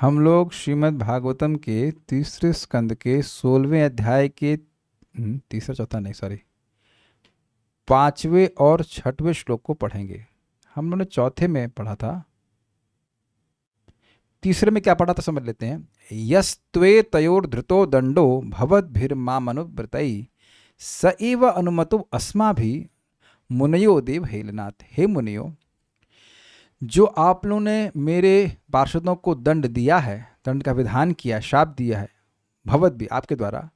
हम लोग श्रीमद् भागवतम के तीसरे स्कंद के 16वें अध्याय के तीसरा चौथा नहीं सॉरी 5वें और 6वें श्लोक को पढ़ेंगे। हम लोगों ने चौथे में पढ़ा था, तीसरे में क्या पढ़ा था समझ लेते हैं। यस्त्वे तयोर धृतो दंडो भवद्भिर्मामनुव्रतई स एव अनुमतो अस्माभि मुनयो देव हेलनाथ। हे मुनियो, जो आप लोगों ने मेरे पार्षदों को दंड दिया है, दंड का विधान किया, शाप दिया है, भवत भी आपके द्वारा,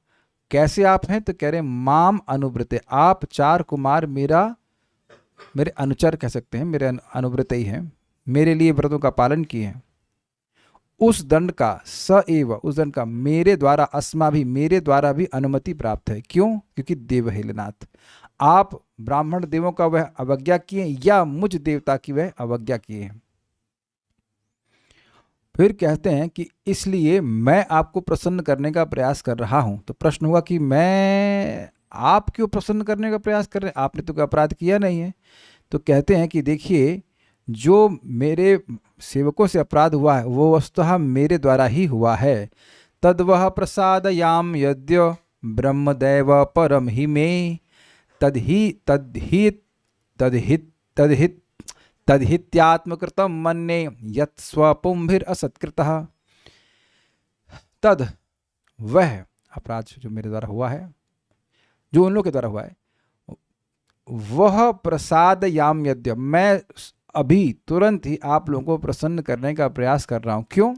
कैसे आप हैं तो कह रहे माम अनुव्रते, आप चार कुमार मेरे अनुचर कह सकते हैं, मेरे अनुव्रत ही हैं, मेरे लिए व्रतों का पालन किए हैं। उस दंड का स एव, उस दंड का मेरे द्वारा, अस्मा भी, मेरे द्वारा भी अनुमति प्राप्त है। क्यों? क्योंकि देवहेलनाथ, आप ब्राह्मण देवों का वह अवज्ञा किए या मुझ देवता की वह अवज्ञा किए हैं। फिर कहते हैं कि इसलिए मैं आपको प्रसन्न करने का प्रयास कर रहा हूं। तो प्रश्न हुआ कि मैं आप क्यों प्रसन्न करने का प्रयास कर रहे हैं, आपने तो कोई अपराध किया नहीं है। तो कहते हैं कि देखिए, जो मेरे सेवकों से अपराध हुआ है वो वस्तुतः मेरे द्वारा ही हुआ है। तद्वह प्रसादयाम यद्य ब्रह्मदैव परम ही में तद्हित्यात्मकृतम मन्ये यत् स्वपुंभिर असत्कृतः। तद, वह अपराध जो मेरे द्वारा हुआ है, जो उन लोगों के द्वारा हुआ है, वह प्रसादयाम यद्य, मैं अभी तुरंत ही आप लोगों को प्रसन्न करने का प्रयास कर रहा हूं। क्यों?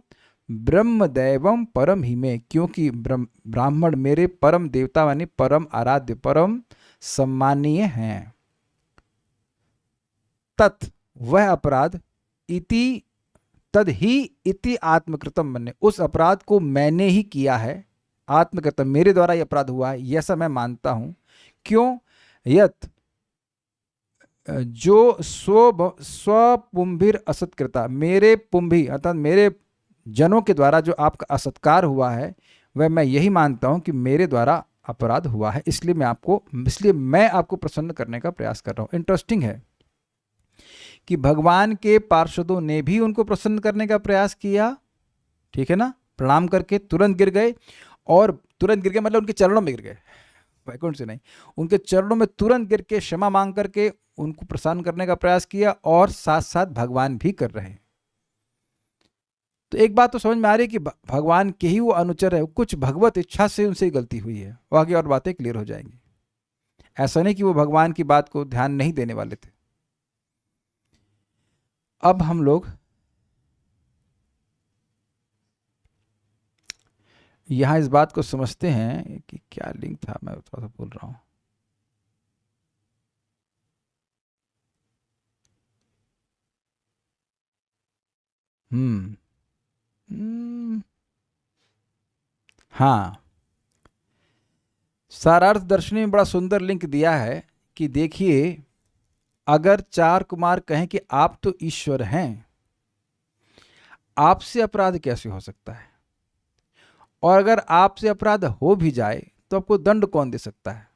ब्रह्मदैवम परम ही में, क्योंकि ब्राह्मण मेरे परम देवता यानी परम आराध्य, परम सम्मानीय हैं। तत्, वह अपराध, इति तद ही इति आत्मकृतम मन्ये, उस अपराध को मैंने ही किया है, आत्मकृतम, मेरे द्वारा यह अपराध हुआ है, यह सब मैं मानता हूं। क्यों? यत, जो स्वपुंभिर असत्कृता, मेरे पुंभी अर्थात मेरे जनों के द्वारा जो आपका असत्कार हुआ है, वह मैं यही मानता हूं कि मेरे द्वारा अपराध हुआ है, इसलिए मैं आपको प्रसन्न करने का प्रयास कर रहा हूं। इंटरेस्टिंग है कि भगवान के पार्षदों ने भी उनको प्रसन्न करने का प्रयास किया, ठीक है ना, प्रणाम करके तुरंत गिर गए, और तुरंत गिर गए मतलब उनके चरणों में गिर गए, वैकुंठ से नहीं, उनके चरणों में तुरंत गिर के क्षमा मांग करके उनको प्रसन्न करने का प्रयास किया, और साथ साथ भगवान भी कर रहे हैं। तो एक बात तो समझ में आ रही है कि भगवान के ही वो अनुचर है, कुछ भगवत इच्छा से उनसे गलती हुई है, वो आगे और बातें क्लियर हो जाएंगी। ऐसा नहीं कि वो भगवान की बात को ध्यान नहीं देने वाले थे। अब हम लोग यहां इस बात को समझते हैं कि क्या लिंक था, मैं थोड़ा सा बोल रहा हूं। हाँ, सारार्थ दर्शनी में बड़ा सुंदर लिंक दिया है कि देखिए, अगर चार कुमार कहें कि आप तो ईश्वर हैं, आपसे अपराध कैसे हो सकता है, और अगर आपसे अपराध हो भी जाए तो आपको दंड कौन दे सकता है।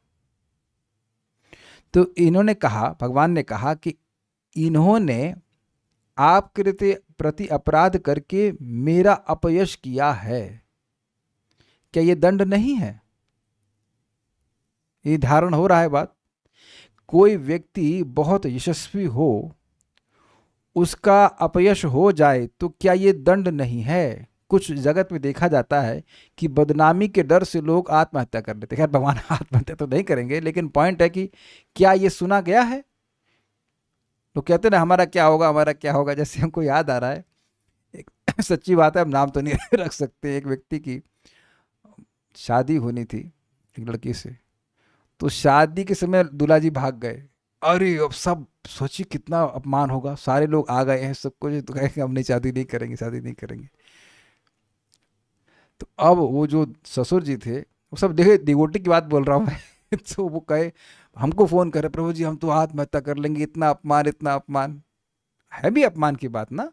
तो इन्होंने कहा, भगवान ने कहा कि इन्होंने आपके प्रति अपराध करके मेरा अपयश किया है, क्या ये दंड नहीं है? ये धारण हो रहा है बात। कोई व्यक्ति बहुत यशस्वी हो, उसका अपयश हो जाए तो क्या ये दंड नहीं है? कुछ जगत में देखा जाता है कि बदनामी के डर से लोग आत्महत्या कर लेते हैं। खैर, भगवान आत्महत्या तो नहीं करेंगे, लेकिन पॉइंट है कि क्या ये सुना गया है? तो कहते ना हमारा क्या होगा, हमारा क्या होगा। जैसे हमको याद आ रहा है, एक सच्ची बात है, हम नाम तो नहीं रख सकते, एक व्यक्ति की शादी होनी थी एक लड़की से, तो शादी के समय दूल्हा जी भाग गए। अरे अब सब सोची कितना अपमान होगा, सारे लोग आ गए हैं, सब कुछ, तो कहेंगे हम नहीं, शादी नहीं करेंगे, शादी नहीं करेंगे। तो अब वो जो ससुर जी थे, वो सब देखे डिवोटी की बात बोल रहा हूँ मैं तो वो कहे, हमको फोन करे, प्रभु जी हम तो आत्महत्या कर लेंगे, इतना अपमान, इतना अपमान। है भी अपमान की बात ना।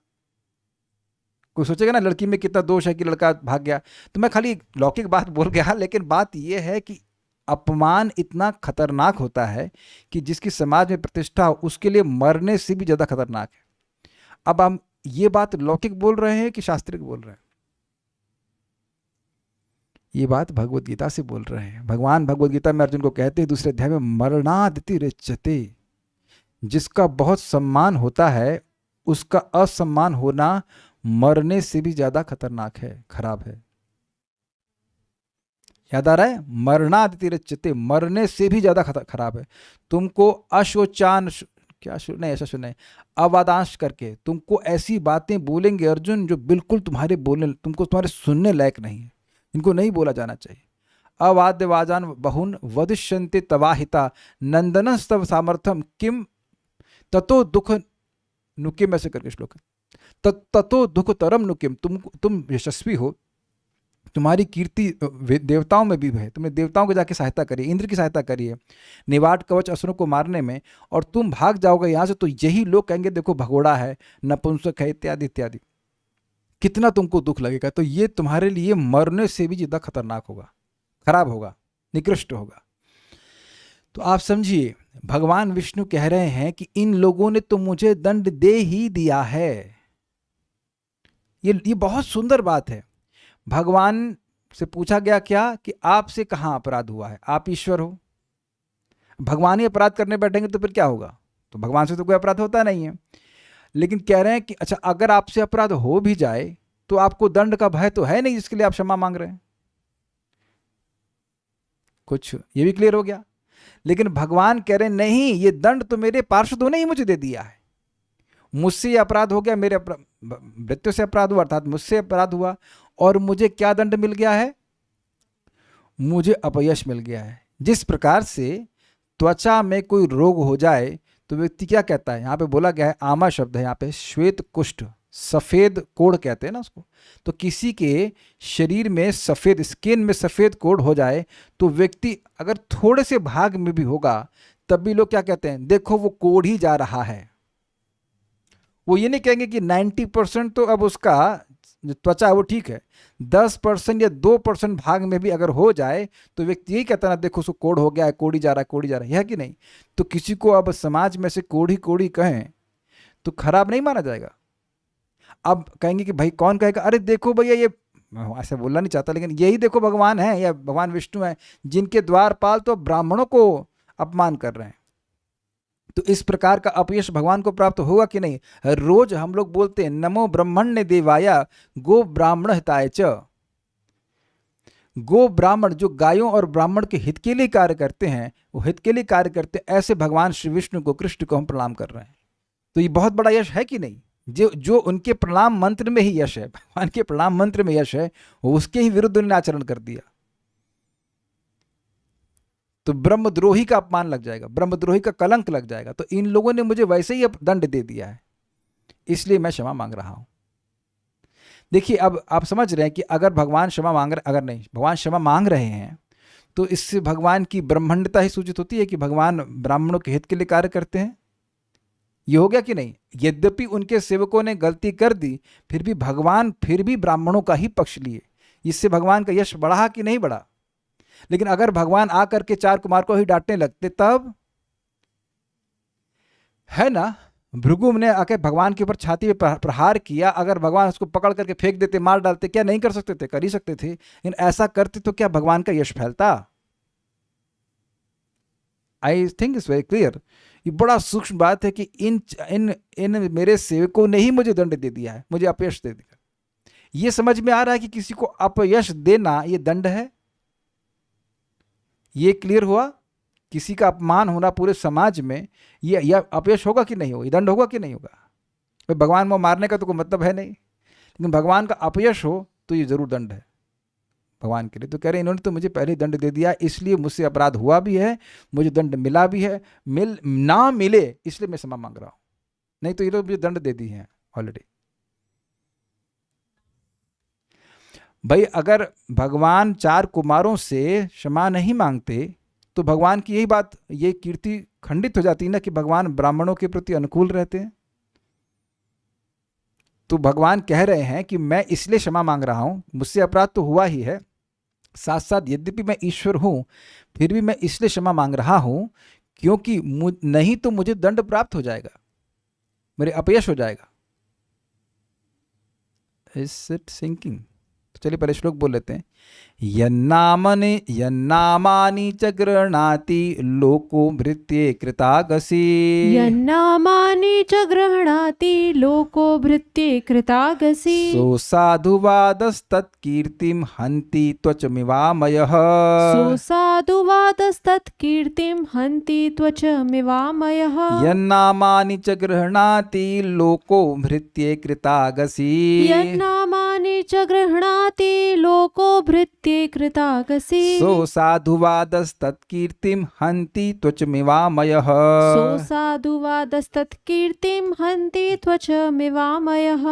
कोई सोचेगा ना लड़की में कितना दोष है कि लड़का भाग गया। तो मैं खाली लौकिक बात बोल गया, लेकिन बात यह है कि अपमान इतना खतरनाक होता है कि जिसकी समाज में प्रतिष्ठा हो उसके लिए मरने से भी ज्यादा खतरनाक है। अब हम ये बात लौकिक बोल रहे हैं कि शास्त्रिक बोल रहे हैं? ये बात भगवत गीता से बोल रहे हैं। भगवान भगवत गीता में अर्जुन को कहते हैं दूसरे अध्याय में, मरणादिति रिच्यते, जिसका बहुत सम्मान होता है उसका असम्मान होना मरने से भी ज्यादा खतरनाक है, खराब है। याद आ रहा है? मरणादिति रिच्यते, मरने से भी ज्यादा खराब है। तुमको अशोचान, क्या नहीं ऐसा सुने, अवादांश करके तुमको ऐसी बातें बोलेंगे अर्जुन जो बिल्कुल तुम्हारे बोलने, तुमको तुम्हारे सुनने लायक नहीं है, इनको नहीं बोला जाना चाहिए। अवाद्यवाजान बहुन वदिष्यन्ते तवाहिता नंदन स्तव सामर्थ्यम किम ततो दुख नुकिम, ऐसे करके श्लोक है। ततो दुख तरम नुकिम, तुम यशस्वी हो, तुम्हारी कीर्ति देवताओं में भी है, तुमने देवताओं को जाके सहायता करी, इंद्र की सहायता करी है निवाट कवच असुरों को मारने में, और तुम भाग जाओगे यहाँ से तो यही लोग कहेंगे देखो भगोड़ा है, नपुंसक है, इत्यादि इत्यादि। कितना तुमको दुख लगेगा। तो ये तुम्हारे लिए मरने से भी ज़्यादा खतरनाक होगा, खराब होगा, निकृष्ट होगा। तो आप समझिए, भगवान विष्णु कह रहे हैं कि इन लोगों ने तो मुझे दंड दे ही दिया है। ये बहुत सुंदर बात है। भगवान से पूछा गया क्या कि आपसे कहाँ अपराध हुआ है, आप ईश्वर हो। भगवान ही अपराध करने बैठेंगे तो फिर क्या होगा? तो भगवान से तो कोई अपराध होता नहीं है। लेकिन कह रहे हैं कि अच्छा अगर आपसे अपराध हो भी जाए तो आपको दंड का भय तो है नहीं जिसके लिए आप क्षमा मांग रहे हैं। कुछ ये भी क्लियर हो गया। लेकिन भगवान कह रहे हैं नहीं, ये दंड तो मेरे पार्षदों ने ही मुझे दे दिया है। मुझसे ये अपराध हो गया, मेरे मृत्यु से अपराध हुआ अर्थात मुझसे अपराध हुआ, और मुझे क्या दंड मिल गया है? मुझे अपयश मिल गया है। जिस प्रकार से त्वचा में कोई रोग हो जाए तो व्यक्ति क्या कहता है, यहाँ पे बोला गया है, आमा शब्द है यहाँ पे, श्वेत कुष्ठ, सफेद कोढ़ कहते हैं ना उसको। तो किसी के शरीर में सफेद, स्किन में सफेद कोढ़ हो जाए तो व्यक्ति अगर थोड़े से भाग में भी होगा तब भी लोग क्या कहते हैं, देखो वो कोढ़ ही जा रहा है। वो ये नहीं कहेंगे कि 90% तो अब उसका जो त्वचा है वो ठीक है, 10% या 2% भाग में भी अगर हो जाए तो व्यक्ति यही कहता है ना, देखो उसको कोढ़ हो गया है, कोढ़ी जा रहा है, कोढ़ी जा रहा है कि नहीं? तो किसी को अब समाज में से कोढ़ी कोढ़ी कहें तो खराब नहीं माना जाएगा। अब कहेंगे कि भाई कौन कहेगा, अरे देखो भैया ये, ऐसा बोलना नहीं चाहता लेकिन यही देखो भगवान है या भगवान विष्णु है जिनके द्वारपाल तो ब्राह्मणों को अपमान कर रहे हैं। तो इस प्रकार का अपयश भगवान को प्राप्त होगा कि नहीं? रोज हम लोग बोलते हैं नमो ब्रह्मण्य देवाया गो ब्राह्मण हिताय च। गो ब्राह्मण जो गायों और ब्राह्मण के हित के लिए कार्य करते हैं, वो हित के लिए कार्य करते हैं, ऐसे भगवान श्री विष्णु को, कृष्ण को हम प्रणाम कर रहे हैं। तो ये बहुत बड़ा यश है कि नहीं? जो उनके प्रणाम मंत्र में ही यश है, भगवान के प्रणाम मंत्र में यश है, वो उसके ही विरुद्ध उन्होंने आचरण कर दिया तो ब्रह्मद्रोही का अपमान लग जाएगा, ब्रह्मद्रोही का कलंक लग जाएगा। तो इन लोगों ने मुझे वैसे ही दंड दे दिया है, इसलिए मैं क्षमा मांग रहा हूं। देखिए अब आप समझ रहे हैं कि अगर भगवान क्षमा मांग रहे, अगर नहीं भगवान क्षमा मांग रहे हैं तो इससे भगवान की ब्रह्मांडता ही सूचित होती है कि भगवान ब्राह्मणों के हित के लिए कार्य करते हैं। ये हो गया कि नहीं? यद्यपि उनके सेवकों ने गलती कर दी फिर भी भगवान फिर भी ब्राह्मणों का ही पक्ष लिए, इससे भगवान का यश बढ़ा कि नहीं बढ़ा? लेकिन अगर भगवान आकर के चार कुमार को ही डांटने लगते तब, है ना, भृगु ने आकर भगवान के ऊपर छाती पे प्रहार किया, अगर भगवान उसको पकड़ करके फेंक देते, मार डालते, क्या नहीं कर सकते थे? कर ही सकते थे। लेकिन ऐसा करते तो क्या भगवान का यश फैलता? I think it's very clear. ये बड़ा सूक्ष्म बात है कि इन इन इन मेरे सेवकों ने ही मुझे दंड दे दिया है, मुझे अपयश दे दिया। ये समझ में आ रहा है कि किसी को अपयश देना ये दंड है। ये क्लियर हुआ? किसी का अपमान होना पूरे समाज में ये अपयश होगा कि नहीं होगा? ये दंड होगा कि नहीं होगा? भगवान को मारने का तो कोई मतलब है नहीं, लेकिन भगवान का अपयश हो तो ये जरूर दंड है भगवान के लिए। तो कह रहे इन्होंने तो मुझे पहले दंड दे दिया, इसलिए मुझसे अपराध हुआ भी है, मुझे दंड मिला भी है, मिल ना मिले इसलिए मैं क्षमा मांग रहा हूं, नहीं तो ये लोग मुझे दंड दे दी है ऑलरेडी। भाई अगर भगवान चार कुमारों से क्षमा नहीं मांगते तो भगवान की यही बात, ये कीर्ति खंडित हो जाती ना कि भगवान ब्राह्मणों के प्रति अनुकूल रहते हैं। तो भगवान कह रहे हैं कि मैं इसलिए क्षमा मांग रहा हूं, मुझसे अपराध तो हुआ ही है, साथ साथ यद्यपि मैं ईश्वर हूं फिर भी मैं इसलिए क्षमा मांग रहा हूं क्योंकि नहीं तो मुझे दंड प्राप्त हो जाएगा, मेरे अपयश हो जाएगा। Is it sinking? चलिए पहले श्लोक बोल लेते हैं। यन्नामानि च गृह्णाति लोको भृत्ये कृतागसी। यन्नामानि च गृह्णाति लोको भृत्ये कृतागसी। सोऽसाधुवादस्तत्कीर्तिं हन्ति त्वचमिवामयः। सोऽसाधुवादस्तत्कीर्तिं हन्ति त्वचमिवामयः। यन्नामानि च गृह्णाति लोको भृत्ये कृतागसी। यन्नामानि च गृह्णाति लोको भृत्ये कृतागसी। सोऽसाधुवादस्तत्कीर्तिं हन्ति त्वचमिवामयः। सोऽसाधुवादस्तत्कीर्तिं हन्ति त्वचमिवामयः।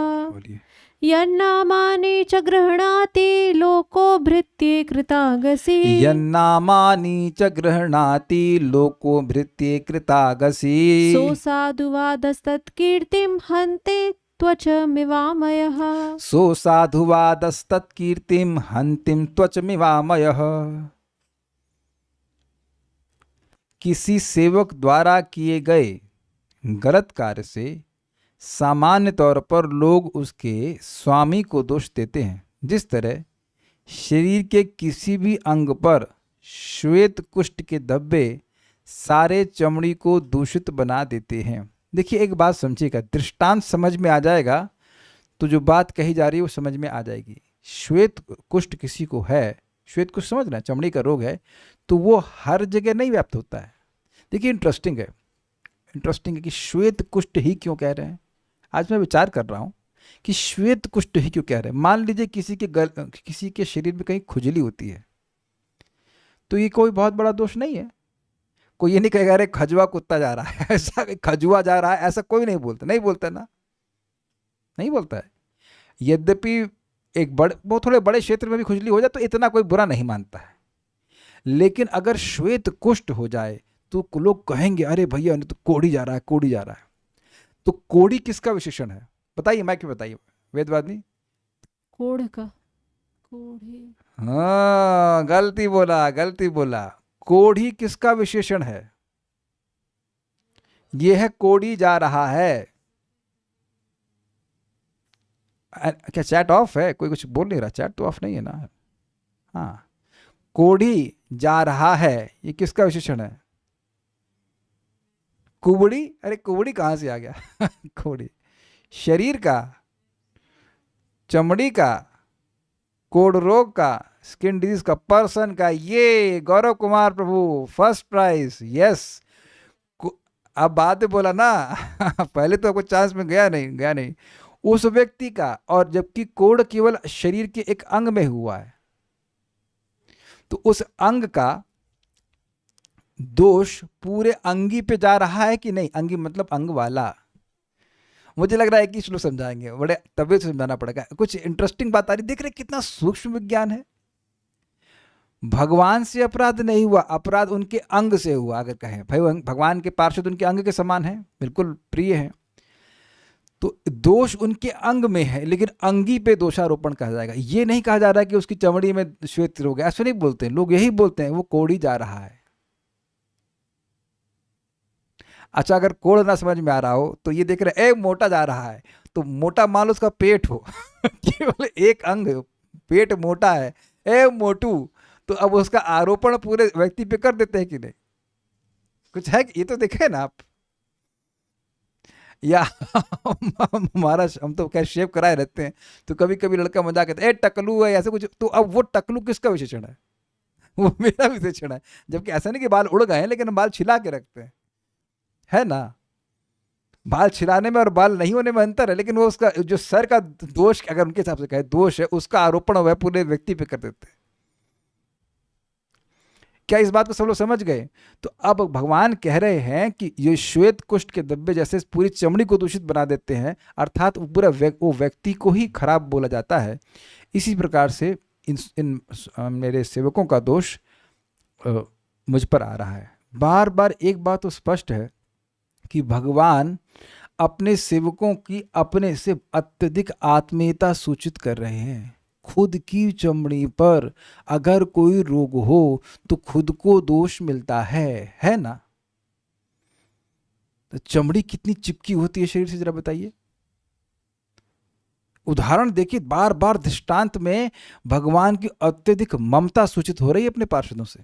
यन्नामानि च गृह्णाति लोको भृत्ये कृतागसी। यन्नामानि च गृह्णाति लोको भृत्ये कृतागसी। सोऽसाधुवादस्तत्कीर्तिं हन्ति त्वचमिवामयः। सोऽसाधुवादस्तत्कीर्तिं हन्तिं त्वचमिवामयः। किसी सेवक द्वारा किए गए गलत कार्य से सामान्य तौर पर लोग उसके स्वामी को दोष देते हैं। जिस तरह शरीर के किसी भी अंग पर श्वेत कुष्ठ के धब्बे सारे चमड़ी को दूषित बना देते हैं। देखिए एक बात समझिएगा, दृष्टांत समझ में आ जाएगा तो जो बात कही जा रही है वो समझ में आ जाएगी। श्वेत कुष्ठ किसी को है, श्वेत कुष्ठ समझ रहे हैं, चमड़ी का रोग है, तो वो हर जगह नहीं व्याप्त होता है। देखिए इंटरेस्टिंग है कि श्वेत कुष्ठ ही क्यों कह रहे हैं। आज मैं विचार कर रहा हूँ कि श्वेत कुष्ठ ही क्यों कह रहे हैं। मान लीजिए किसी के शरीर में कहीं खुजली होती है तो ये कोई बहुत बड़ा दोष नहीं है। कोई ये नहीं कहेगा अरे खजुआ कुत्ता जा रहा है, ऐसा खजुआ जा रहा है, ऐसा कोई नहीं बोलता ना, नहीं बोलता है। यद्यपि एक बहुत थोड़े बड़े क्षेत्र में भी खुजली हो जाए तो इतना कोई बुरा नहीं मानता है, लेकिन अगर श्वेत कुष्ठ हो जाए तो लोग कहेंगे अरे भैया तो कोढ़ी जा रहा है। तो कोढ़ी किसका विशेषण है बताइए, मैं क्यों बताइए वेदवादी? कोढ़ का, कोढ़ी। हाँ गलती बोला। कोढ़ी किसका विशेषण है? यह है कोढ़ी जा रहा है। क्या चैट ऑफ है? कोई कुछ बोल नहीं रहा, चैट तो ऑफ नहीं है ना। हाँ, कोढ़ी जा रहा है, ये किसका विशेषण है? कुबड़ी? अरे कुबड़ी कहां से आ गया? कोढ़ी शरीर का, चमड़ी का, कोढ़ रोग का, स्किन डिजीज का, पर्सन का। ये गौरव कुमार प्रभु फर्स्ट प्राइज, यस। अब बात बोला ना पहले तो आपको चांस में गया नहीं। उस व्यक्ति का, और जबकि कोढ़ केवल शरीर के एक अंग में हुआ है तो उस अंग का दोष पूरे अंगी पे जा रहा है कि नहीं? अंगी मतलब अंग वाला। मुझे लग रहा है कि श्लोक समझाएंगे, बड़े तबीयत से समझाना पड़ेगा। कुछ इंटरेस्टिंग बात आ रही, देख रहे कितना सूक्ष्म विज्ञान है। भगवान से अपराध नहीं हुआ, अपराध उनके अंग से हुआ। अगर कहें भाई भगवान के पार्षद उनके अंग के समान है, बिल्कुल प्रिय है, तो दोष उनके अंग में है, लेकिन अंगी पे दोषारोपण कहा जाएगा। ये नहीं कहा जा रहा है कि उसकी चमड़ी में श्वेत रोग है, ऐसे नहीं बोलते हैं लोग, यही बोलते हैं वो कोढ़ी जा रहा है। अच्छा, अगर कोढ़ ना समझ में आ रहा हो तो ये देख रहे ए मोटा जा रहा है, तो मोटा मान लो उसका पेट हो केवल एक अंग, पेट मोटा है, ए मोटू, तो अब उसका आरोपण पूरे व्यक्ति पे कर देते हैं कि नहीं? कुछ है ये तो देखे ना आप। या हमारा हम तो क्या शेव कराए रहते हैं, तो कभी कभी लड़का मजाक कहता है ए टकलू है, ऐसे कुछ। तो अब वो टकलू किसका विशेषण है? वो मेरा विशेषण है। जबकि ऐसा नहीं कि बाल उड़ गए हैं, लेकिन हम बाल छिला के रखते हैं, है ना। बाल छिलाने में और बाल नहीं होने में अंतर है, लेकिन वो उसका जो सर का दोष, अगर उनके हिसाब से कहे दोष है, उसका आरोपण वह पूरे व्यक्ति पे कर देते हैं। क्या इस बात को सब लोग समझ गए? तो अब भगवान कह रहे हैं कि ये श्वेत कुष्ठ के धब्बे जैसे पूरी चमड़ी को दूषित बना देते हैं, अर्थात पूरा वो व्यक्ति को ही खराब बोला जाता है। इसी प्रकार से इन मेरे सेवकों का दोष मुझ पर आ रहा है। बार बार एक बात तो स्पष्ट है कि भगवान अपने सेवकों की अपने से अत्यधिक आत्मीयता सूचित कर रहे हैं। खुद की चमड़ी पर अगर कोई रोग हो तो खुद को दोष मिलता है ना। तो चमड़ी कितनी चिपकी होती है शरीर से, जरा बताइए। उदाहरण देखिए, बार बार दृष्टांत में भगवान की अत्यधिक ममता सूचित हो रही है अपने पार्षदों से।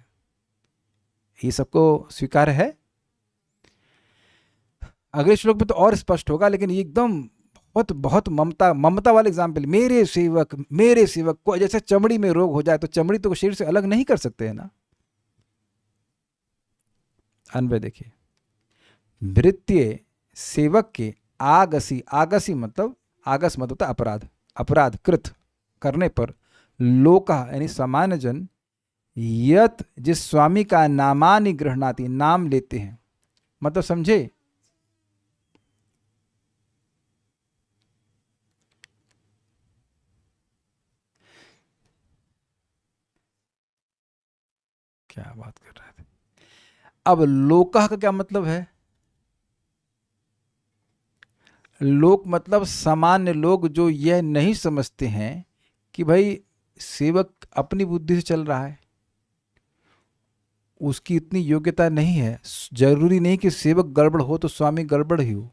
ये सबको स्वीकार है। अगले श्लोक में तो और स्पष्ट होगा, लेकिन ये एकदम बहुत बहुत ममता ममता वाले एग्जाम्पल। मेरे सेवक को, जैसे चमड़ी में रोग हो जाए तो चमड़ी तो शरीर से अलग नहीं कर सकते हैं ना। अन्वय देखिए, भृत्य सेवक के आगसी, आगसी मतलब, आगस मतलब होता है अपराध, अपराध कृत करने पर लोका यानी सामान्य जन यत जिस स्वामी का नामानि गृहणाति, नाम लेते हैं, मतलब समझे, क्या बात कर रहे थे। अब लोका का क्या मतलब है? लोक मतलब सामान्य लोग, जो यह नहीं समझते हैं कि भाई सेवक अपनी बुद्धि से चल रहा है, उसकी इतनी योग्यता नहीं है। जरूरी नहीं कि सेवक गड़बड़ हो तो स्वामी गड़बड़ ही हो।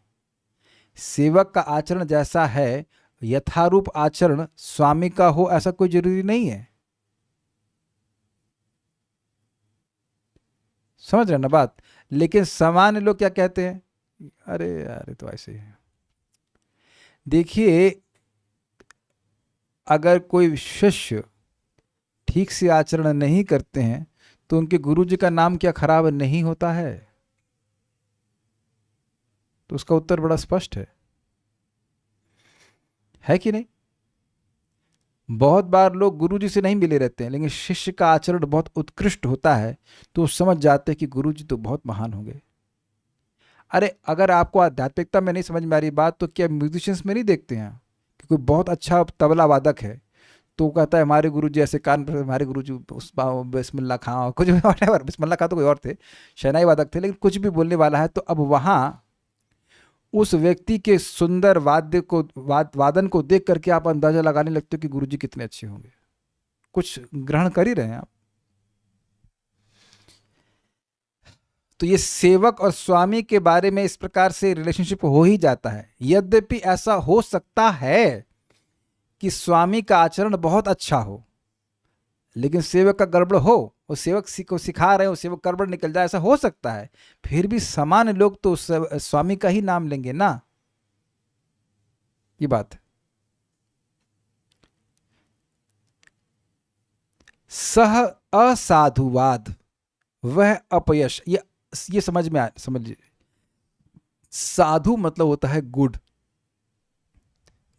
सेवक का आचरण जैसा है, यथारूप आचरण स्वामी का हो, ऐसा कोई जरूरी नहीं है। समझ रहे ना बात। लेकिन सामान्य लोग क्या कहते हैं, अरे यार ये तो ऐसे ही है। देखिए, अगर कोई शिष्य ठीक से आचरण नहीं करते हैं तो उनके गुरु जी का नाम क्या खराब नहीं होता है? तो उसका उत्तर बड़ा स्पष्ट है कि नहीं? बहुत बार लोग गुरु जी से नहीं मिले रहते हैं, लेकिन शिष्य का आचरण बहुत उत्कृष्ट होता है तो वो समझ जाते हैं कि गुरु जी तो बहुत महान होंगे। अरे अगर आपको आध्यात्मिकता में नहीं समझ में आ रही बात, तो क्या म्यूजिशियंस में नहीं देखते हैं कि कोई बहुत अच्छा तबला वादक है तो वो कहता है हमारे गुरु जी ऐसे, कान पर हमारे गुरु जी बिस्मिल्लाह खां, कुछ भी whatever, बिस्मिल्लाह खां तो कोई और थे, शहनाई वादक थे, लेकिन कुछ भी बोलने वाला है, तो अब वहाँ उस व्यक्ति के सुंदर वाद्य को, वादन को देख करके आप अंदाजा लगाने लगते हो कि गुरु जी कितने अच्छे होंगे। कुछ ग्रहण कर ही रहे हैं आप। तो ये सेवक और स्वामी के बारे में इस प्रकार से रिलेशनशिप हो ही जाता है। यद्यपि ऐसा हो सकता है कि स्वामी का आचरण बहुत अच्छा हो लेकिन सेवक का गड़बड़ हो, वो सेवक को सिखा रहे हो, सेवक गड़बड़ निकल जाए, ऐसा हो सकता है। फिर भी सामान्य लोग तो स्वामी का ही नाम लेंगे ना। ये बात है। सह असाधुवाद वह अपयश, ये समझ में समझिए। साधु मतलब होता है गुड।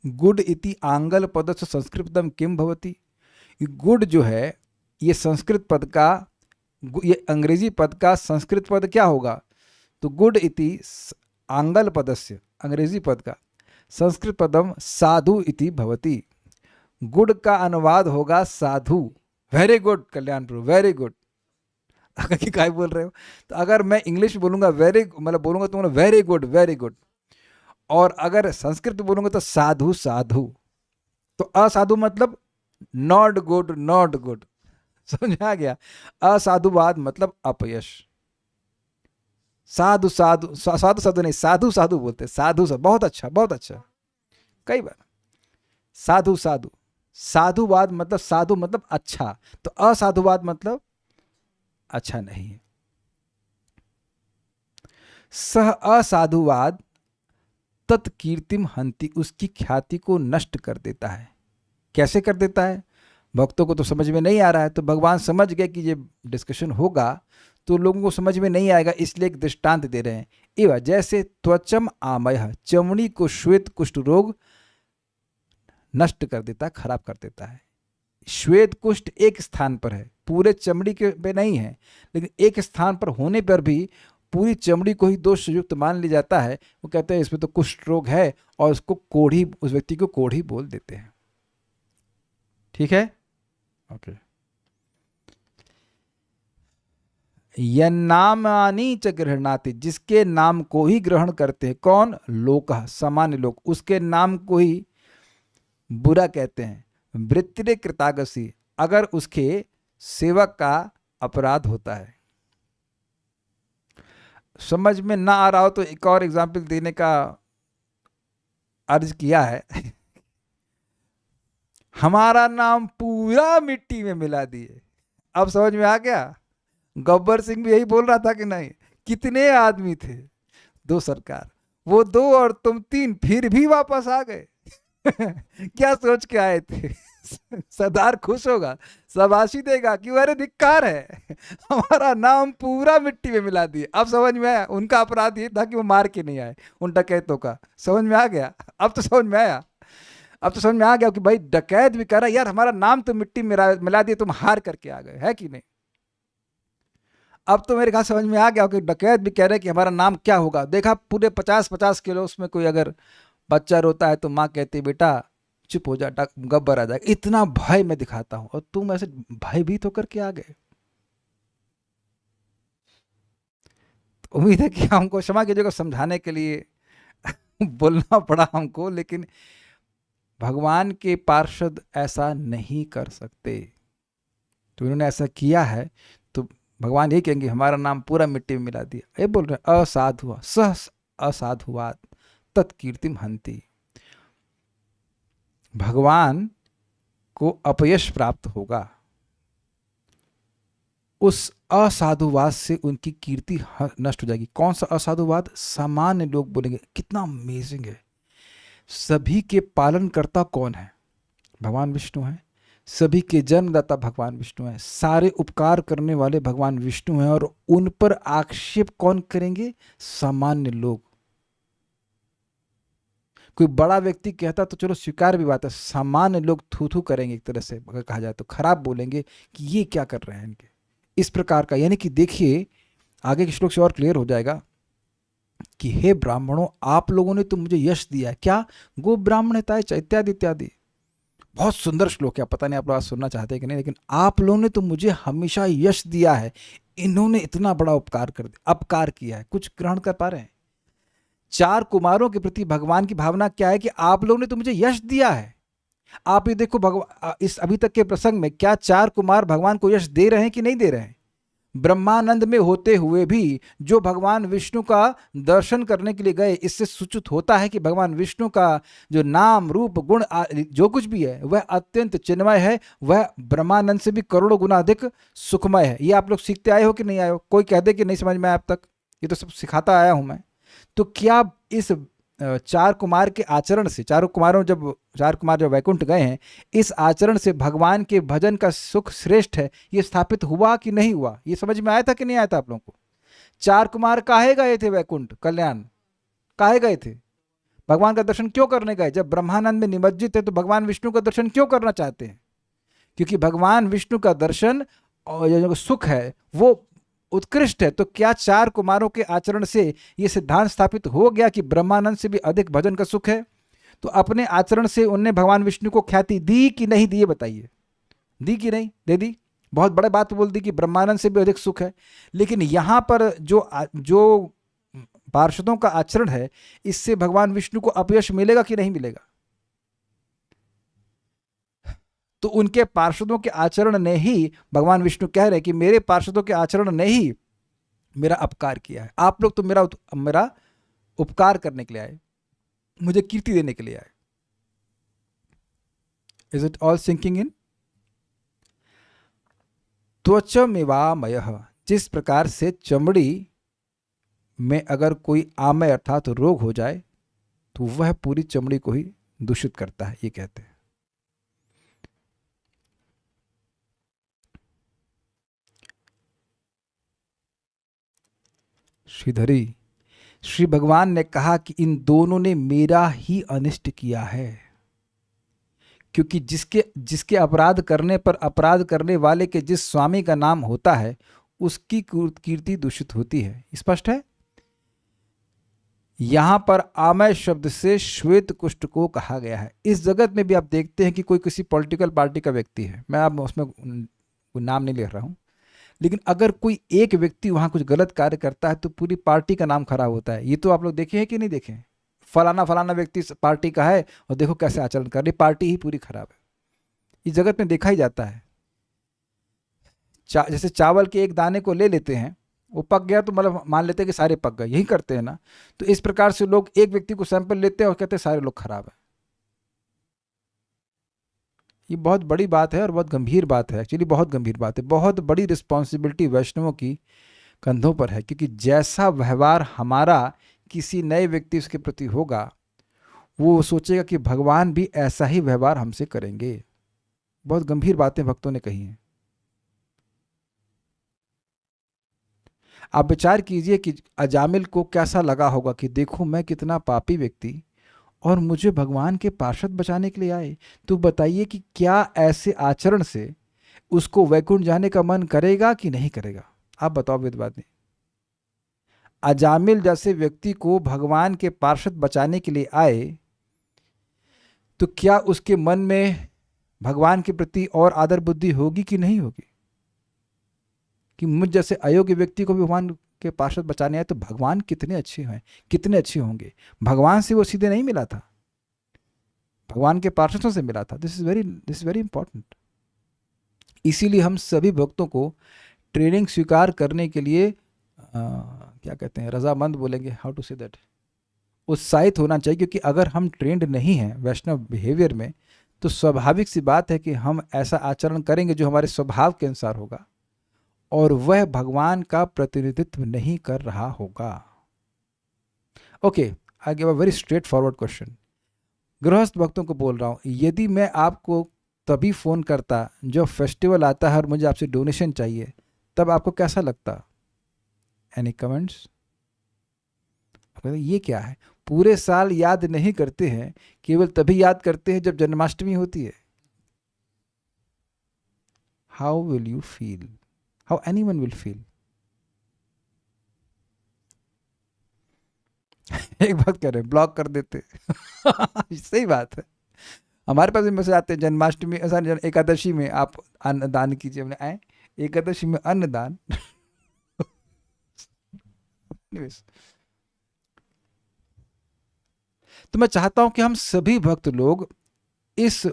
गुड इति आंगल पदस्य संस्कृतम किम भवति। गुड जो है, ये संस्कृत पद का, ये अंग्रेजी पद का संस्कृत पद क्या होगा? तो गुड इति आंगल पदस्य, अंग्रेजी पद का संस्कृत पदम साधु इति भवति। गुड का अनुवाद होगा साधु। वेरी गुड कल्याण प्रभु, वेरी गुड। क्या बोल रहे हो? तो अगर मैं इंग्लिश बोलूंगा वेरी, मतलब बोलूंगा तो वेरी गुड, वेरी गुड। और अगर संस्कृत बोलूंगा तो साधु साधु। तो असाधु मतलब नॉट गुड, नॉट गुड। समझ आ गया? असाधुवाद मतलब अपयश। साधु साधु साधु साधु नहीं, साधु साधु बोलते, साधु साधु बहुत अच्छा, बहुत अच्छा। कई बार साधु साधु, साधुवाद मतलब, साधु मतलब अच्छा, तो असाधुवाद मतलब अच्छा नहीं है। सह असाधुवाद तत्कीर्तिम हंति, उसकी ख्याति को नष्ट कर देता है। कैसे कर देता है? भक्तों को तो समझ में नहीं आ रहा है, तो भगवान समझ गए कि ये डिस्कशन होगा तो लोगों को समझ में नहीं आएगा, इसलिए एक दृष्टांत दे रहे हैं। एवं जैसे त्वचम आमय, चमड़ी को श्वेत कुष्ठ रोग नष्ट कर देता है, खराब कर देता है। श्वेत कुष्ठ एक स्थान पर है, पूरे चमड़ी के पे नहीं है, लेकिन एक स्थान पर होने पर भी पूरी चमड़ी को ही दोष युक्त मान लिया जाता है। वो कहते हैं इसमें तो कुष्ठ रोग है, और उसको कोढ़ी, उस व्यक्ति को कोढ़ी बोल देते हैं। ठीक है, ओके। यन्नामानि च गृह्णाति, जिसके नाम को ही ग्रहण करते हैं। कौन? लोक, सामान्य लोग, उसके नाम को ही बुरा कहते हैं। वृत्तिरे कृतागसी, अगर उसके सेवक का अपराध होता है। समझ में ना आ रहा हो तो एक और एग्जाम्पल देने का अर्ज किया है। हमारा नाम पूरा मिट्टी में मिला दिए। अब समझ में आ गया? गब्बर सिंह भी यही बोल रहा था कि नहीं? कितने आदमी थे? दो सरकार, वो दो और तुम तीन, फिर भी वापस आ गए। क्या सोच के आए थे? सरदार खुश होगा, शाबाशी देगा कि अरे धिक्कार है, हमारा नाम पूरा मिट्टी में मिला दिए। अब समझ में आया उनका अपराध ये था कि वो मार के नहीं आए उन डकैतों का। समझ में आ गया? अब तो समझ में आया। अब तो समझ में आ गया कि भाई डकैत भी कह रहा यार हमारा नाम तो मिट्टी में मिला दिए, तुम हार करके आ गए, है कि नहीं? अब तो मेरे ख्याल समझ में आ गया कि डकैत भी कह रहे कि हमारा नाम क्या होगा। देखा पूरे 50-50 किलो उसमें कोई अगर बच्चा रोता है तो माँ कहती बेटा चुप हो जा, गब्बर आ जाएगा। इतना भय मैं दिखाता हूं और तुम ऐसे भयभीत होकर के आ गए। तो उम्मीद है कि हमको क्षमा कीजिएगा समझाने के लिए बोलना पड़ा हमको, लेकिन भगवान के पार्षद ऐसा नहीं कर सकते। तो उन्होंने ऐसा किया है तो भगवान यही कहेंगे हमारा नाम पूरा मिट्टी में मिला दिया। ये बोल रहे असाधु सह असाधुवाद तत्कीर्तिम हंति। भगवान को अपयश प्राप्त होगा, उस असाधुवाद से उनकी कीर्ति नष्ट हो जाएगी। कौन सा असाधुवाद? सामान्य लोग बोलेंगे कितना अमेजिंग है, सभी के पालनकर्ता कौन है? भगवान विष्णु है। सभी के जन्मदाता भगवान विष्णु है। सारे उपकार करने वाले भगवान विष्णु हैं और उन पर आक्षेप कौन करेंगे? सामान्य लोग। कोई बड़ा व्यक्ति कहता तो चलो स्वीकार भी बात है, सामान्य लोग थू थू करेंगे, एक तरह से अगर कहा जाए तो खराब बोलेंगे कि ये क्या कर रहे हैं इनके, इस प्रकार का। यानी कि देखिए आगे के श्लोक से और क्लियर हो जाएगा कि हे ब्राह्मणों आप लोगों ने तो मुझे यश दिया है। क्या? गो ब्राह्मणताय च इत्यादि इत्यादि। बहुत सुंदर श्लोक है, पता नहीं आप लोग आज सुनना चाहते हैं कि नहीं, लेकिन आप लोगों ने तो मुझे हमेशा यश दिया है, इन्होंने इतना बड़ा उपकार कर दिया, अपकार किया है। कुछ ग्रहण कर पा रहे हैं? 4 कुमारों के प्रति भगवान की भावना क्या है कि आप लोगों ने तो मुझे यश दिया है। आप ये देखो भगवान इस अभी तक के प्रसंग में क्या 4 कुमार भगवान को यश दे रहे हैं कि नहीं दे रहे हैं? ब्रह्मानंद में होते हुए भी जो भगवान विष्णु का दर्शन करने के लिए गए, इससे सूचित होता है कि भगवान विष्णु का जो नाम रूप गुण जो कुछ भी है वह अत्यंत चिन्मय है, वह ब्रह्मानंद से भी करोड़ों गुना अधिक सुखमय है। ये आप लोग सीखते आए हो कि नहीं आए हो? कोई कह दे कि नहीं समझ में आया अब तक, ये तो सब सिखाता आया हूं मैं। तो क्या इस 4 कुमार के आचरण से, 4 कुमार जब वैकुंठ गए हैं, इस आचरण से भगवान के भजन का सुख श्रेष्ठ है ये स्थापित हुआ कि नहीं हुआ? ये समझ में आया था कि नहीं आया था आप लोगों को? 4 कुमार काहे गए थे वैकुंठ कल्याण? काहे गए थे? भगवान का दर्शन क्यों करने गए? जब ब्रह्मानंद में निमज्जित है तो भगवान विष्णु का दर्शन क्यों करना चाहते हैं? क्योंकि भगवान विष्णु का दर्शन और जो सुख है वो उत्कृष्ट है। तो क्या 4 कुमारों के आचरण से यह सिद्धांत स्थापित हो गया कि ब्रह्मानंद से भी अधिक भजन का सुख है? तो अपने आचरण से उनने भगवान विष्णु को ख्याति दी कि नहीं दी? बताइए, दी कि नहीं? दे दी। बहुत बड़े बात बोल दी कि ब्रह्मानंद से भी अधिक सुख है। लेकिन यहां पर जो पार्षदों का आचरण है, इससे भगवान विष्णु को अपयश मिलेगा कि नहीं मिलेगा? तो उनके पार्षदों के आचरण ने ही, भगवान विष्णु कह रहे हैं कि मेरे पार्षदों के आचरण ने ही मेरा अपकार किया है। आप लोग तो मेरा उपकार करने के लिए आए, मुझे कीर्ति देने के लिए आए। Is it all sinking in? त्वचमेवामयः, जिस प्रकार से चमड़ी में अगर कोई आमय अर्थात रोग हो जाए तो वह पूरी चमड़ी को ही दूषित करता है, ये कहते हैं। श्रीधरी, श्री भगवान ने कहा कि इन दोनों ने मेरा ही अनिष्ट किया है, क्योंकि जिसके अपराध करने पर अपराध करने वाले के जिस स्वामी का नाम होता है उसकी कीर्ति दूषित होती है। स्पष्ट है? यहां पर आमय शब्द से श्वेत कुष्ठ को कहा गया है। इस जगत में भी आप देखते हैं कि कोई किसी पॉलिटिकल पार्टी का व्यक्ति है, मैं अब उसमें कोई नाम नहीं ले रहा हूं, लेकिन अगर कोई एक व्यक्ति वहां कुछ गलत कार्य करता है तो पूरी पार्टी का नाम खराब होता है। ये तो आप लोग देखे हैं कि नहीं देखे? फलाना फलाना व्यक्ति पार्टी का है और देखो कैसे आचरण कर रही, पार्टी ही पूरी खराब है। इस जगत में देखा ही जाता है। जैसे चावल के एक दाने को ले लेते हैं, वो पक गया तो मतलब मान लेते हैं कि सारे पक गए, यही करते हैं ना। तो इस प्रकार से लोग एक व्यक्ति को सैंपल लेते हैं और कहते हैं सारे लोग खराब है। ये बहुत बड़ी बात है और बहुत गंभीर बात है, एक्चुअली बहुत गंभीर बात है। बहुत बड़ी रिस्पॉन्सिबिलिटी वैष्णवों की कंधों पर है, क्योंकि जैसा व्यवहार हमारा किसी नए व्यक्ति उसके प्रति होगा, वो सोचेगा कि भगवान भी ऐसा ही व्यवहार हमसे करेंगे। बहुत गंभीर बातें भक्तों ने कही हैं। आप विचार कीजिए कि अजामिल को कैसा लगा होगा कि देखो मैं कितना पापी व्यक्ति और मुझे भगवान के पार्षद बचाने के लिए आए। तो बताइए कि क्या ऐसे आचरण से उसको वैकुंठ जाने का मन करेगा कि नहीं करेगा? आप बताओ वेदवादी। अजामिल जैसे व्यक्ति को भगवान के पार्षद बचाने के लिए आए, तो क्या उसके मन में भगवान के प्रति और आदर बुद्धि होगी कि नहीं होगी? कि मुझ जैसे अयोग्य व्यक्ति को भी भगवान के पार्षद बचाने आए, तो भगवान कितने अच्छे हैं, कितने अच्छे होंगे। भगवान से वो सीधे नहीं मिला था, भगवान के पार्षदों से मिला था। This is very important. इसीलिए हम सभी भक्तों को ट्रेनिंग स्वीकार करने के लिए क्या कहते हैं, रजामंद बोलेंगे, हाउ टू से दैट, उत्साहित होना चाहिए। क्योंकि अगर हम ट्रेंड नहीं हैं वैष्णव बिहेवियर में, तो स्वाभाविक सी बात है कि हम ऐसा आचरण करेंगे जो हमारे स्वभाव के अनुसार होगा, और वह भगवान का प्रतिनिधित्व नहीं कर रहा होगा। Okay, I give a very straight forward question. गृहस्थ भक्तों को बोल रहा हूँ, यदि मैं आपको तभी फ़ोन करता जब फेस्टिवल आता है और मुझे आपसे डोनेशन चाहिए, तब आपको कैसा लगता? Any comments? ये क्या है, पूरे साल याद नहीं करते हैं, केवल तभी याद करते हैं जब जन्माष्टमी होती है। How will you feel? How anyone will feel? एक बात कह रहे हैं, ब्लॉक कर देते। सही बात है। हमारे पास भी मैसेज आते हैं, जन्माष्टमी एकादशी में आप अन्न दान कीजिए। हमने आए एकादशी में अन्न दान। तो मैं चाहता हूं कि हम सभी भक्त लोग इस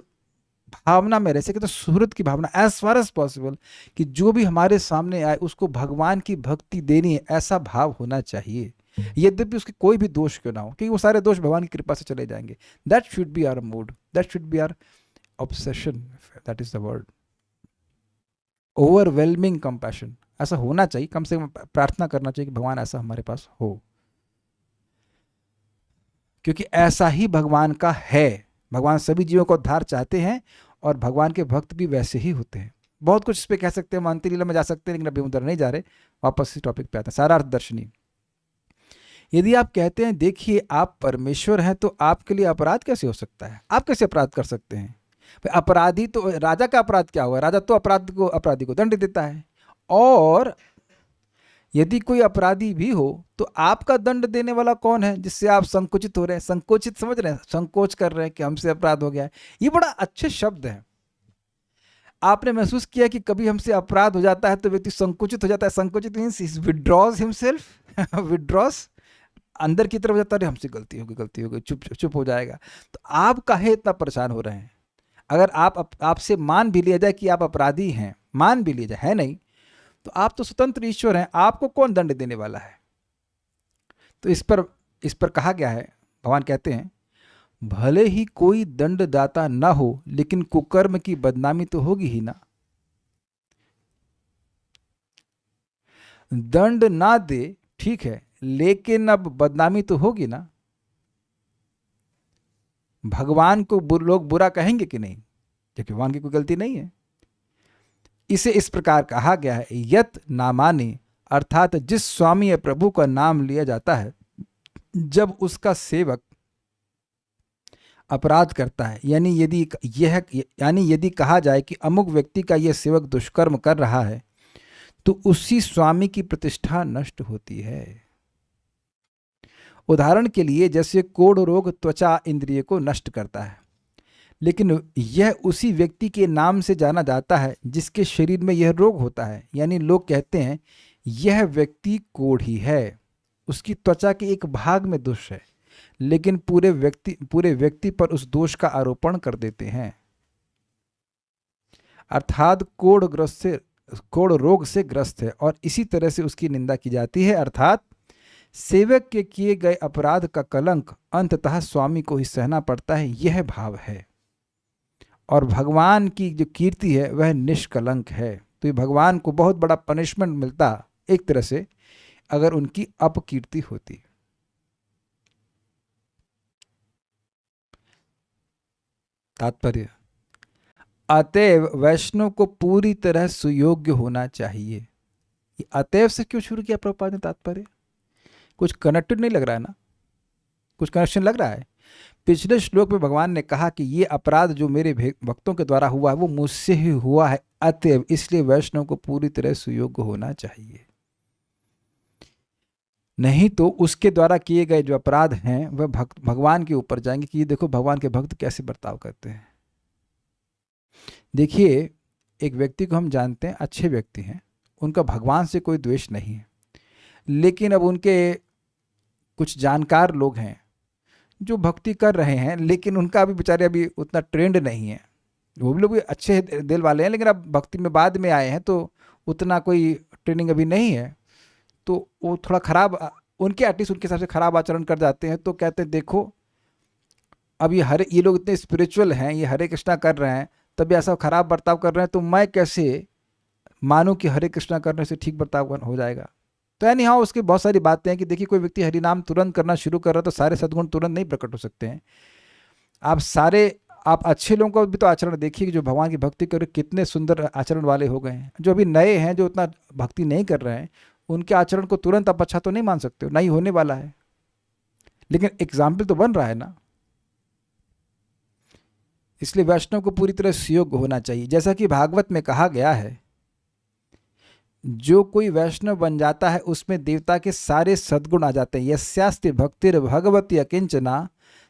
भावना में रह सके, तो सुहृद की भावना एज फार एज पॉसिबल, कि जो भी हमारे सामने आए उसको भगवान की भक्ति देनी है, ऐसा भाव होना चाहिए, यद्यपि उसके कोई भी दोष क्यों ना हो, क्योंकि वो सारे दोष भगवान की कृपा से चले जाएंगे। That should be our mood, that should be our obsession, that is the word, overwhelming compassion. ऐसा होना चाहिए, कम से कम प्रार्थना करना चाहिए कि भगवान ऐसा हमारे पास हो, क्योंकि ऐसा ही भगवान का है। भगवान सभी जीवों को उद्धार चाहते हैं और भगवान के भक्त भी वैसे ही होते हैं। बहुत कुछ इस पे कह सकते हैं, मानती लीला में जा सकते हैं, लेकिन अभी उधर नहीं जा रहे, वापस इस टॉपिक पे आते हैं। सारार्थ दर्शनी। यदि आप कहते हैं देखिए आप परमेश्वर हैं, तो आपके लिए अपराध कैसे हो सकता है? आप कैसे अपराध कर सकते हैं? अपराधी तो राजा का अपराध क्या हुआ? राजा तो अपराधी को दंड देता है, और यदि कोई अपराधी भी हो तो आपका दंड देने वाला कौन है, जिससे आप संकुचित हो रहे हैं? संकोचित समझ रहे हैं, संकोच कर रहे हैं कि हमसे अपराध हो गया है। ये बड़ा अच्छे शब्द है। आपने महसूस किया कि कभी हमसे अपराध हो जाता है तो व्यक्ति संकुचित हो जाता है? संकुचित मीन्स विड्रॉज हिमसेल्फ, विड्रॉज, अंदर की तरफ जाता है, हमसे गलती हो गई, चुप हो जाएगा। तो आप काहे इतना परेशान हो रहे हैं? अगर आपसे मान भी लिया जाए कि आप अपराधी हैं, मान भी लिया जाए, है नहीं, तो आप तो स्वतंत्र ईश्वर हैं, आपको कौन दंड देने वाला है? तो इस पर कहा गया है, भगवान कहते हैं भले ही कोई दंडदाता ना हो, लेकिन कुकर्म की बदनामी तो होगी ही ना। दंड ना दे ठीक है, लेकिन अब बदनामी तो होगी ना। भगवान को लोग बुरा कहेंगे कि नहीं, क्योंकि भगवान की कोई गलती नहीं है। इसे इस प्रकार कहा गया है, यत नामानि, अर्थात जिस स्वामी या प्रभु का नाम लिया जाता है जब उसका सेवक अपराध करता है, यानी यदि कहा जाए कि अमुक व्यक्ति का यह सेवक दुष्कर्म कर रहा है, तो उसी स्वामी की प्रतिष्ठा नष्ट होती है। उदाहरण के लिए जैसे कोढ़ रोग त्वचा इंद्रिय को नष्ट करता है, लेकिन यह उसी व्यक्ति के नाम से जाना जाता है जिसके शरीर में यह रोग होता है। यानी लोग कहते हैं यह व्यक्ति कोढ़ी है, उसकी त्वचा के एक भाग में दोष है, लेकिन पूरे व्यक्ति पर उस दोष का आरोपण कर देते हैं। अर्थात कोढ़ रोग से ग्रस्त है और इसी तरह से उसकी निंदा की जाती है। अर्थात सेवक के किए गए अपराध का कलंक अंततः स्वामी को ही सहना पड़ता है, यह भाव है। और भगवान की जो कीर्ति है वह निष्कलंक है। तो ये भगवान को बहुत बड़ा पनिशमेंट मिलता एक तरह से अगर उनकी अपकीर्ति होती। तात्पर्य, अतएव वैष्णव को पूरी तरह सुयोग्य होना चाहिए। ये अतएव से क्यों शुरू किया प्रभुपाद ने तात्पर्य? कुछ कनेक्टेड नहीं लग रहा है ना? कुछ कनेक्शन लग रहा है? पिछले श्लोक में भगवान ने कहा कि ये अपराध जो मेरे भक्तों के द्वारा हुआ है वो मुझसे ही हुआ है, अतएव इसलिए वैष्णव को पूरी तरह सुयोग्य होना चाहिए। नहीं तो उसके द्वारा किए गए जो अपराध हैं वह भगवान के ऊपर जाएंगे कि ये देखो भगवान के भक्त कैसे बर्ताव करते हैं। देखिए, एक व्यक्ति को हम जानते हैं अच्छे व्यक्ति हैं, उनका भगवान से कोई द्वेष नहीं है, लेकिन अब उनके कुछ जानकार लोग हैं जो भक्ति कर रहे हैं, लेकिन उनका अभी बेचारे अभी उतना ट्रेंड नहीं है। वो भी लोग भी अच्छे दिल वाले हैं, लेकिन अब भक्ति में बाद में आए हैं तो उतना कोई ट्रेनिंग अभी नहीं है, तो वो थोड़ा खराब, उनके एटलीस्ट उनके हिसाब से खराब आचरण कर जाते हैं। तो कहते हैं देखो अब ये लोग इतने स्पिरिचुअल हैं, ये हरे कृष्णा कर रहे हैं, तभी ऐसा खराब बर्ताव कर रहे हैं, तो मैं कैसे मानूं कि हरे कृष्णा करने से ठीक बर्ताव हो जाएगा। तो यानी हाँ, उसकी बहुत सारी बातें हैं कि देखिए कोई व्यक्ति हरि नाम तुरंत करना शुरू कर रहा है तो सारे सद्गुण तुरंत नहीं प्रकट हो सकते हैं। आप अच्छे लोगों का भी तो आचरण देखिए कि जो भगवान की भक्ति कर कितने सुंदर आचरण वाले हो गए हैं। जो अभी नए हैं, जो उतना भक्ति नहीं कर रहे हैं, उनके आचरण को तुरंत आप अच्छा तो नहीं मान सकते हो, नहीं होने वाला है, लेकिन एग्जाम्पल तो बन रहा है ना। इसलिए वैष्णव को पूरी तरह सुयोग्य होना चाहिए। जैसा कि भागवत में कहा गया है, जो कोई वैष्णव बन जाता है उसमें देवता के सारे सद्गुण आ जाते हैं। यस्यास्ति भक्तिर भगवती अकिंचना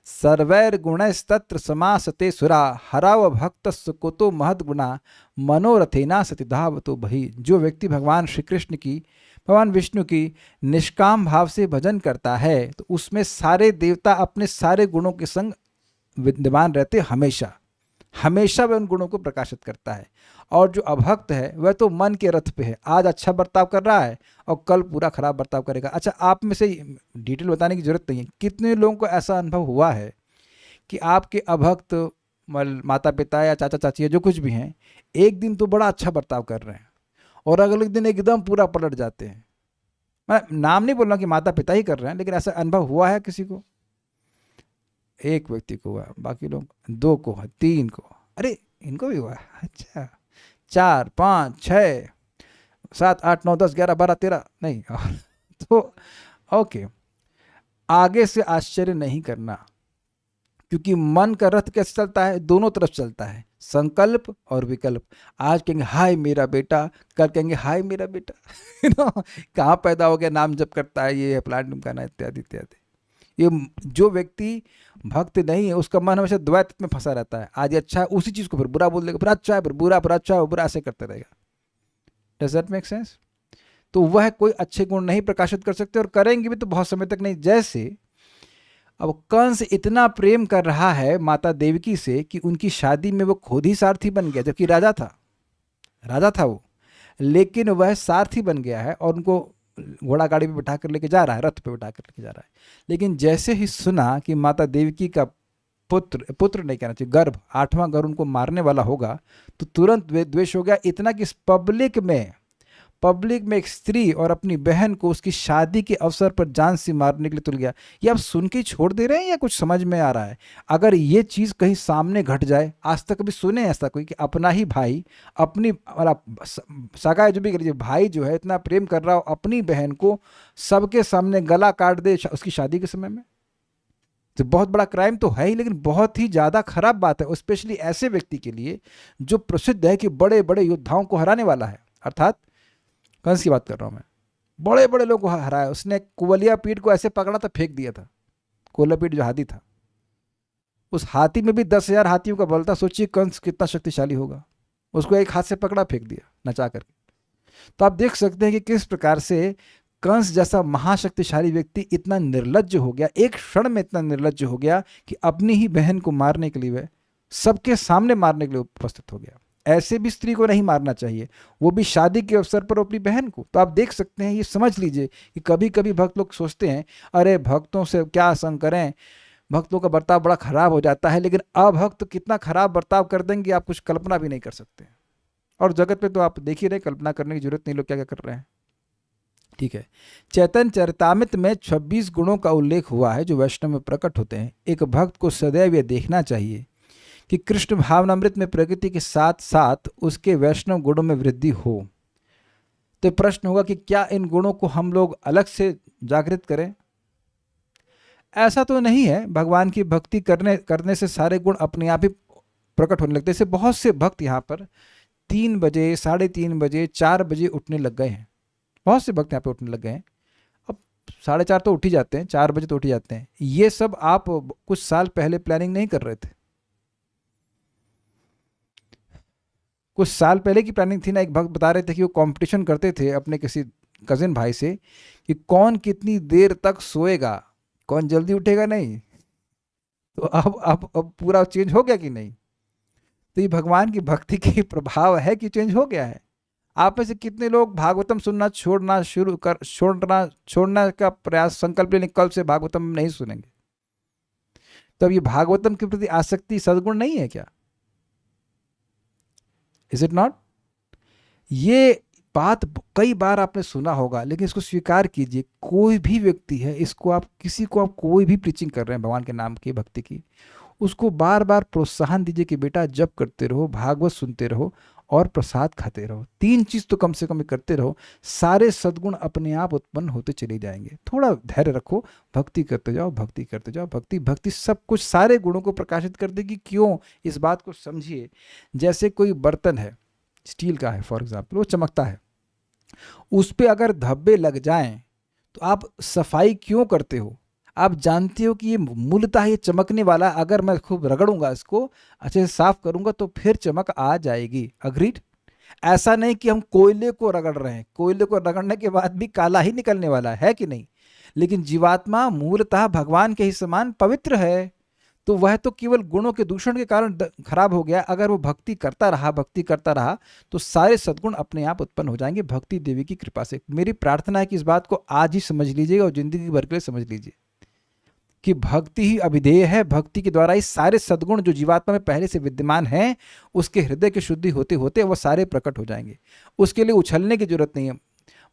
सर्वैर गुणस्तत्र समासते सुरा हराव भक्तस्य कुतो महद गुणा मनोरथेना सतिधावतो भई। जो व्यक्ति भगवान श्री कृष्ण की, भगवान विष्णु की निष्काम भाव से भजन करता है तो उसमें सारे देवता अपने सारे गुणों के संग विद्यमान रहते, हमेशा हमेशा वह उन गुणों को प्रकाशित करता है। और जो अभक्त है वह तो मन के रथ पे है, आज अच्छा बर्ताव कर रहा है और कल पूरा खराब बर्ताव करेगा। अच्छा, आप में से डिटेल बताने की जरूरत नहीं है, कितने लोगों को ऐसा अनुभव हुआ है कि आपके अभक्त माता पिता या चाचा चाची या जो कुछ भी हैं, एक दिन तो बड़ा अच्छा बर्ताव कर रहे हैं और अगले दिन एकदम पूरा पलट जाते हैं। मैं नाम नहीं बोल रहा कि माता पिता ही कर रहे हैं, लेकिन ऐसा अनुभव हुआ है किसी को? एक व्यक्ति को हुआ, बाकी लोग 2 को, 3 को, अरे इनको भी हुआ, अच्छा 4, 5, 6, 7, 8, 9, 10, 11, 12, 13 नहीं तो ओके, आगे से आश्चर्य नहीं करना, क्योंकि मन का रथ कैसे चलता है? दोनों तरफ चलता है, संकल्प और विकल्प। आज कहेंगे हाय मेरा बेटा, कल कहेंगे हाय मेरा बेटा कहाँ पैदा हो गया, नाम जप करता है, ये प्लांट करना, इत्यादि इत्यादि। ये जो व्यक्ति भक्त नहीं है उसका मन हमेशा द्वैत में फंसा रहता है, आज अच्छा है उसी चीज को फिर बुरा बोल देगा, फिर अच्छा है फिर बुरा, फिर अच्छा है बुरा, ऐसे करते रहेगा। Does that make sense? तो वह कोई अच्छे गुण नहीं प्रकाशित कर सकते और करेंगे भी तो बहुत समय तक नहीं। जैसे अब कंस इतना प्रेम कर रहा है माता देवकी से कि उनकी शादी में वो खुद ही सारथी बन गया, जबकि राजा था वो, लेकिन वह सारथी बन गया है और उनको घोड़ा गाड़ी पे बिठा कर लेके जा रहा है, रथ पे बिठा कर लेके जा रहा है। लेकिन जैसे ही सुना कि माता देवकी का पुत्र नहीं कहना चाहिए, गर्भ, 8वां गर्भ उनको मारने वाला होगा, तो तुरंत द्वेष हो गया। इतना कि पब्लिक में एक स्त्री और अपनी बहन को उसकी शादी के अवसर पर जान से मारने के लिए तुल गया। ये आप सुन के छोड़ दे रहे हैं या कुछ समझ में आ रहा है? अगर ये चीज़ कहीं सामने घट जाए, आज तक कभी सुने ऐसा कोई कि अपना ही भाई, अपनी सगा जो भी करिए, भाई जो है इतना प्रेम कर रहा हो अपनी बहन को, सबके सामने गला काट दे उसकी शादी के समय में? तो बहुत बड़ा क्राइम तो है ही, लेकिन बहुत ही ज़्यादा खराब बात है, स्पेशली ऐसे व्यक्ति के लिए जो प्रसिद्ध है कि बड़े बड़े योद्धाओं को हराने वाला है। अर्थात कंस की बात कर रहा हूं मैं, बड़े बड़े लोग को हराया उसने। कुवलिया पीठ को ऐसे पकड़ा था, फेंक दिया था। कुवलिया पीठ जो हाथी था, उस हाथी में भी 10,000 हाथियों का बल था। सोचिए कंस कितना शक्तिशाली होगा, उसको एक हाथ से पकड़ा, फेंक दिया नचा करके। तो आप देख सकते हैं कि किस प्रकार से कंस जैसा महाशक्तिशाली व्यक्ति इतना निर्लज्ज हो गया, एक क्षण में इतना निर्लज्ज हो गया कि अपनी ही बहन को मारने के लिए, वह सबके सामने मारने के लिए उपस्थित हो गया। ऐसे भी स्त्री को नहीं मारना चाहिए, वो भी शादी के अवसर पर अपनी बहन को। तो आप देख सकते हैं, ये समझ लीजिए कि कभी कभी भक्त लोग सोचते हैं अरे भक्तों से क्या संग करें, भक्तों का बर्ताव बड़ा खराब हो जाता है, लेकिन अभक्त कितना खराब बर्ताव कर देंगे आप कुछ कल्पना भी नहीं कर सकते। और जगत में तो आप देख ही रहे, कल्पना करने की जरूरत नहीं, लोग क्या क्या कर रहे हैं। ठीक है, चैतन्य चरितामृत में 26 गुणों का उल्लेख हुआ है जो वैष्णव में प्रकट होते हैं। एक भक्त को सदैव यह देखना चाहिए कि कृष्ण भावनामृत में प्रकृति के साथ साथ उसके वैष्णव गुणों में वृद्धि हो। तो प्रश्न होगा कि क्या इन गुणों को हम लोग अलग से जागृत करें? ऐसा तो नहीं है। भगवान की भक्ति करने से सारे गुण अपने आप ही प्रकट होने लगते हैं। जैसे बहुत से भक्त यहाँ पर 3 बजे, 3:30 बजे, 4 बजे उठने लग गए हैं। बहुत से भक्त यहाँ पे उठने लग गए हैं। अब 4:30 तो उठ ही जाते हैं, 4 बजे तो उठ ही जाते हैं। ये सब आप कुछ साल पहले प्लानिंग नहीं कर रहे थे। कुछ साल पहले की प्लानिंग थी ना। एक भक्त बता रहे थे कि वो कंपटीशन करते थे अपने किसी कजिन भाई से कि कौन कितनी देर तक सोएगा, कौन जल्दी उठेगा नहीं। तो अब पूरा चेंज हो गया कि नहीं? तो ये भगवान की भक्ति की प्रभाव है कि चेंज हो गया है। आप में से कितने लोग भागवतम सुनना छोड़ना का प्रयास संकल्प लेने, कल से भागवतम नहीं सुनेंगे? तो अब ये भागवतम के प्रति आसक्ति सद्गुण नहीं है क्या? Is it not? ये बात कई बार आपने सुना होगा, लेकिन इसको स्वीकार कीजिए। कोई भी व्यक्ति है, इसको आप किसी को आप कोई भी प्रीचिंग कर रहे हैं भगवान के नाम की भक्ति की, उसको बार बार प्रोत्साहन दीजिए कि बेटा जप करते रहो, भागवत सुनते रहो और प्रसाद खाते रहो। 3 चीज तो कम से कम करते रहो, सारे सद्गुण अपने आप उत्पन्न होते चले जाएंगे। थोड़ा धैर्य रखो, भक्ति करते जाओ, भक्ति करते जाओ। भक्ति सब कुछ सारे गुणों को प्रकाशित कर देगी। क्यों? इस बात को समझिए। जैसे कोई बर्तन है, स्टील का है फॉर एग्जाम्पल, वो चमकता है, उस पर अगर धब्बे लग जाएं तो आप सफाई क्यों करते हो? आप जानते हो कि ये मूलतः ये चमकने वाला, अगर मैं खूब रगड़ूंगा, इसको अच्छे से साफ करूंगा तो फिर चमक आ जाएगी। अग्रीड? ऐसा नहीं कि हम कोयले को रगड़ रहे हैं, कोयले को रगड़ने के बाद भी काला ही निकलने वाला है कि नहीं? लेकिन जीवात्मा मूलतः भगवान के ही समान पवित्र है, तो वह तो केवल गुणों के दूषण के कारण खराब हो गया। अगर वो भक्ति करता रहा तो सारे सद्गुण अपने आप उत्पन्न हो जाएंगे भक्ति देवी की कृपा से। मेरी प्रार्थना है कि इस बात को आज ही समझ लीजिएगा और जिंदगी भर के लिए समझ लीजिए कि भक्ति ही अभिधेय है। भक्ति के द्वारा ही सारे सद्गुण जो जीवात्मा में पहले से विद्यमान हैं, उसके हृदय की शुद्धि होते होते वह सारे प्रकट हो जाएंगे। उसके लिए उछलने की जरूरत नहीं है,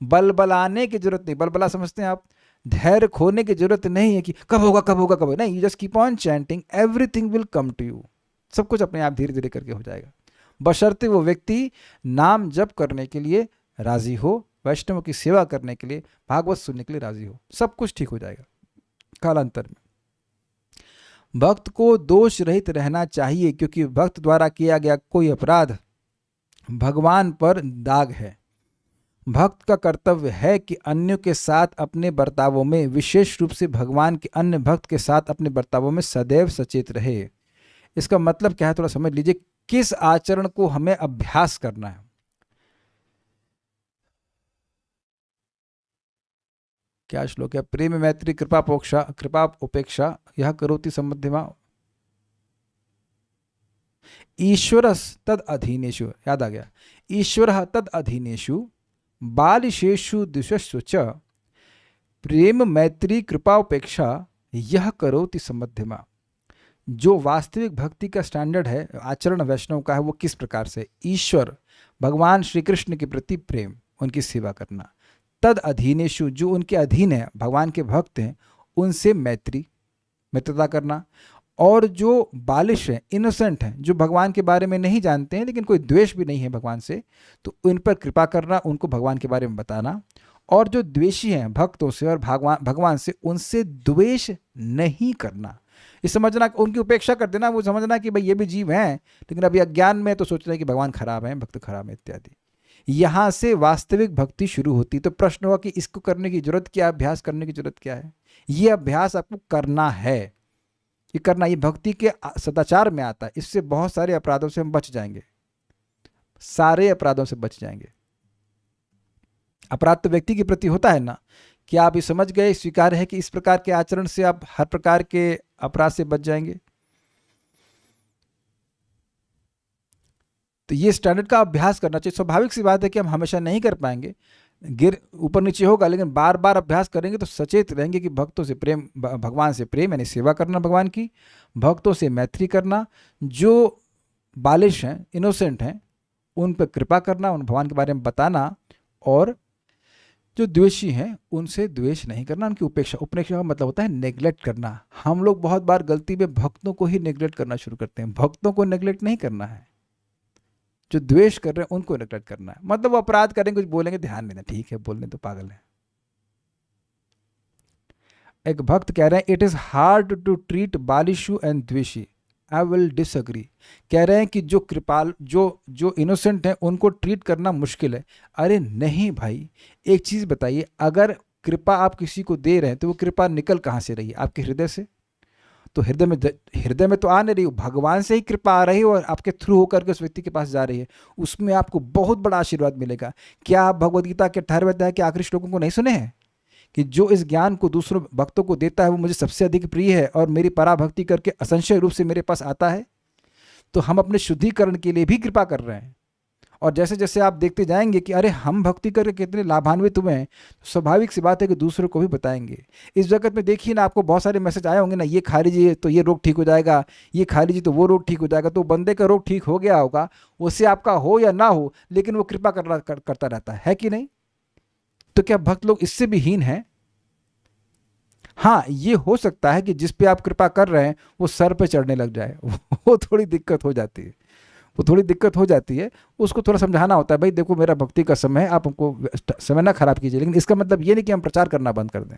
बलबलाने की जरूरत नहीं। बलबला समझते हैं आप? धैर्य खोने की जरूरत नहीं है कि कब होगा कब होगा कब होगा, नहीं। You just keep on chanting, everything will come to you. सब कुछ अपने आप धीरे धीरे करके हो जाएगा, बशर्ते वो व्यक्ति नाम जप करने के लिए राजी हो, वैष्णव की सेवा करने के लिए, भागवत सुनने के लिए राजी हो। सब कुछ ठीक हो जाएगा कालांतर में। भक्त को दोष रहित रहना चाहिए, क्योंकि भक्त द्वारा किया गया कोई अपराध भगवान पर दाग है। भक्त का कर्तव्य है कि अन्यों के साथ अपने बर्तावों में, विशेष रूप से भगवान के अन्य भक्त के साथ अपने बर्तावों में सदैव सचेत रहे। इसका मतलब क्या है, थोड़ा समझ लीजिए। किस आचरण को हमें अभ्यास करना है? क्या श्लोक है? प्रेम मैत्री कृपा उपेक्षा यह करोति सम्मध्यमा ईश्वर तद अधीनेषु। याद आ गया? ईश्वर तद अधीनेषु बालिशेषु दिशस्व च प्रेम मैत्री कृपा उपेक्षा यह करोति सम्मध्यमा। जो वास्तविक भक्ति का स्टैंडर्ड है, आचरण वैष्णव का है, वो किस प्रकार से? ईश्वर भगवान श्री कृष्ण के प्रति प्रेम, उनकी सेवा करना। तद अधीनेषु, जो उनके अधीन है, भगवान के भक्त हैं, उनसे मित्रता करना। और जो बालिश है, इनोसेंट है, जो भगवान के बारे में नहीं जानते हैं लेकिन कोई द्वेष भी नहीं है भगवान से, तो उन पर कृपा करना, उनको भगवान के बारे में बताना। और जो द्वेषी हैं भक्तों से और भगवान से, उनसे द्वेष नहीं करना। ये समझना, उनकी उपेक्षा कर देना। वो समझना कि भाई ये भी जीव हैं, लेकिन अभी अज्ञान में तो सोच रहे हैं कि भगवान खराब हैं, भक्त खराब है इत्यादि। यहाँ से वास्तविक भक्ति शुरू होती। तो प्रश्न हुआ कि इसको करने की जरूरत क्या, अभ्यास करने की जरूरत क्या है? ये अभ्यास आपको करना है, ये करना, ये भक्ति के सदाचार में आता है। इससे बहुत सारे अपराधों से हम बच जाएंगे, सारे अपराधों से बच जाएंगे। अपराध तो व्यक्ति के प्रति होता है ना। क्या आप ये समझ गए, स्वीकार है कि इस प्रकार के आचरण से आप हर प्रकार के अपराध से बच जाएंगे? तो ये स्टैंडर्ड का अभ्यास करना चाहिए। स्वाभाविक सी बात है कि हम हमेशा नहीं कर पाएंगे, गिर ऊपर नीचे होगा, लेकिन बार बार अभ्यास करेंगे तो सचेत रहेंगे कि भक्तों से प्रेम, भगवान से प्रेम यानी सेवा करना भगवान की, भक्तों से मैत्री करना, जो बालिश हैं, इनोसेंट हैं, उन पर कृपा करना, उन भगवान के बारे में बताना, और जो द्वेषी हैं उनसे द्वेष नहीं करना, उनकी उपेक्षा। उपेक्षा का मतलब होता है नेग्लेक्ट करना। हम लोग बहुत बार गलती में भक्तों को ही नेग्लेक्ट करना शुरू करते हैं। भक्तों को नेग्लेक्ट नहीं करना है, जो द्वेष कर रहे हैं उनको नेग्लेक्ट करना है। मतलब वो अपराध करेंगे, कुछ बोलेंगे, ध्यान नहीं देना, ठीक है बोलने तो, पागल है। एक भक्त कह रहे हैं it is hard to treat बालिशु एंड द्वेषी, आई विल डिसअग्री। कह रहे हैं कि जो कृपाल, जो इनोसेंट हैं उनको ट्रीट करना मुश्किल है। अरे नहीं भाई, एक चीज़ बताइए, अगर कृपा आप किसी को दे रहे हैं तो वो कृपा निकल कहाँ से रही है? आपके हृदय से। तो हृदय में तो आ नहीं रही, भगवान से ही कृपा आ रही है और आपके थ्रू होकर के उस व्यक्ति के पास जा रही है। उसमें आपको बहुत बड़ा आशीर्वाद मिलेगा। क्या आप भगवद गीता के 18वें अध्याय के आखिरी श्लोकों को नहीं सुने हैं कि जो इस ज्ञान को दूसरों भक्तों को देता है वो मुझे सबसे अधिक प्रिय है और मेरी पराभक्ति करके असंशय रूप से मेरे पास आता है? तो हम अपने शुद्धिकरण के लिए भी कृपा कर रहे हैं। और जैसे जैसे आप देखते जाएंगे कि अरे हम भक्ति करके कितने लाभान्वित हुए हैं, तो स्वाभाविक सी बात है कि दूसरों को भी बताएंगे। इस जगत में देखिए ना, आपको बहुत सारे मैसेज आए होंगे ना, ये खा लीजिए तो ये रोग ठीक हो जाएगा, ये खा लीजिए तो वो रोग ठीक हो जाएगा। तो बंदे का रोग ठीक हो गया होगा, उससे आपका हो या ना हो, लेकिन वो कृपा करता रहता है कि नहीं? तो क्या भक्त लोग इससे भी हीन हैं? हाँ, ये हो सकता है कि जिस पे आप कृपा कर रहे हैं वो सर पे चढ़ने लग जाए वो थोड़ी दिक्कत हो जाती है, वो थोड़ी दिक्कत हो जाती है। उसको थोड़ा समझाना होता है, भाई देखो मेरा भक्ति का समय है, आप हमको समय ना खराब कीजिए। लेकिन इसका मतलब ये नहीं कि हम प्रचार करना बंद कर दें।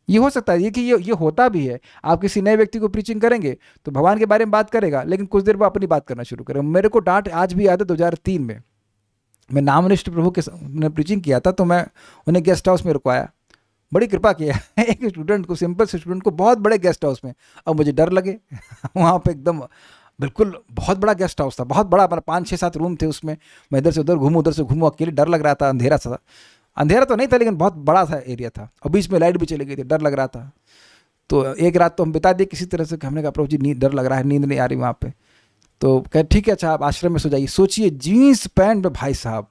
ये हो सकता है कि ये होता भी है। आप किसी नए व्यक्ति को प्रीचिंग करेंगे तो भगवान के बारे में बात करेगा, लेकिन कुछ देर वो अपनी बात करना शुरू करेगा। मेरे को डांट आज भी याद है, 2003 में मैं नामनिष्ठ प्रभु के प्रीचिंग किया था, तो मैं उन्हें गेस्ट हाउस में रुकवाया। बड़ी कृपा किया एक स्टूडेंट को, सिंपल से स्टूडेंट को, बहुत बड़े गेस्ट हाउस में। अब मुझे डर लगे वहाँ पे एकदम बिल्कुल बहुत बड़ा गेस्ट हाउस था, बहुत बड़ा, मतलब 5-6-7 रूम थे उसमें। मैं इधर से उधर घूमूं, उधर से घूमूं, अकेले, डर लग रहा था। अंधेरा सा, अंधेरा तो नहीं था लेकिन बहुत बड़ा सा एरिया था, और बीच में लाइट भी चली गई थी, डर लग रहा था। तो एक रात तो हम बिता दिए किसी तरह से। हमने कहा प्रभु जी नींद, डर लग रहा है, नींद नहीं आ रही वहाँ पे। तो कह ठीक है, अच्छा आप आश्रम में सो जाइए। सोचिए जीन्स पैंट में भाई साहब,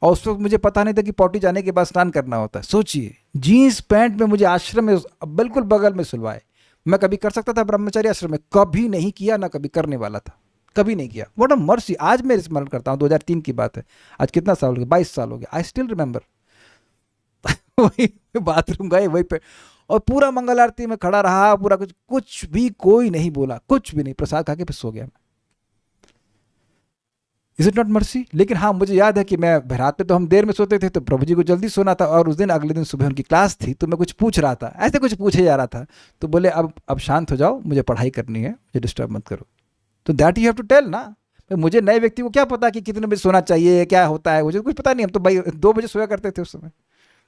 और उस वक्त मुझे पता नहीं था कि पौटी जाने के बाद स्नान करना होता है। सोचिए जीन्स पैंट में मुझे आश्रम में बिल्कुल बगल में सुलवाए। मैं कभी कर सकता था ब्रह्मचर्य आश्रम में? कभी नहीं किया, ना कभी करने वाला था, कभी नहीं किया। What a mercy. आज मैं स्मरण करता हूँ, 2003 की बात है, आज कितना साल हो गया, 22 साल हो गया। आई स्टिल रिमेंबर वही बाथरूम गए वहीं पे, और पूरा मंगल आरती में खड़ा रहा, पूरा कुछ भी कोई नहीं बोला, कुछ भी नहीं, प्रसाद खा के फिर सो गया मैं। Is it not mercy? लेकिन हाँ, मुझे याद है कि मैं रात पे तो हम देर में सोते थे, तो प्रभु जी को जल्दी सोना था, और उस दिन अगले दिन सुबह उनकी क्लास थी, तो मैं कुछ पूछ रहा था, ऐसे कुछ पूछे जा रहा था। तो बोले अब शांत हो जाओ, मुझे पढ़ाई करनी है, मुझे डिस्टर्ब मत करो। तो that you have to tell ना। मुझे नए व्यक्ति को क्या पता कि कितने बजे सोना चाहिए, क्या होता है, मुझे कुछ पता नहीं। हम तो भाई 2 बजे सोया करते थे उस समय,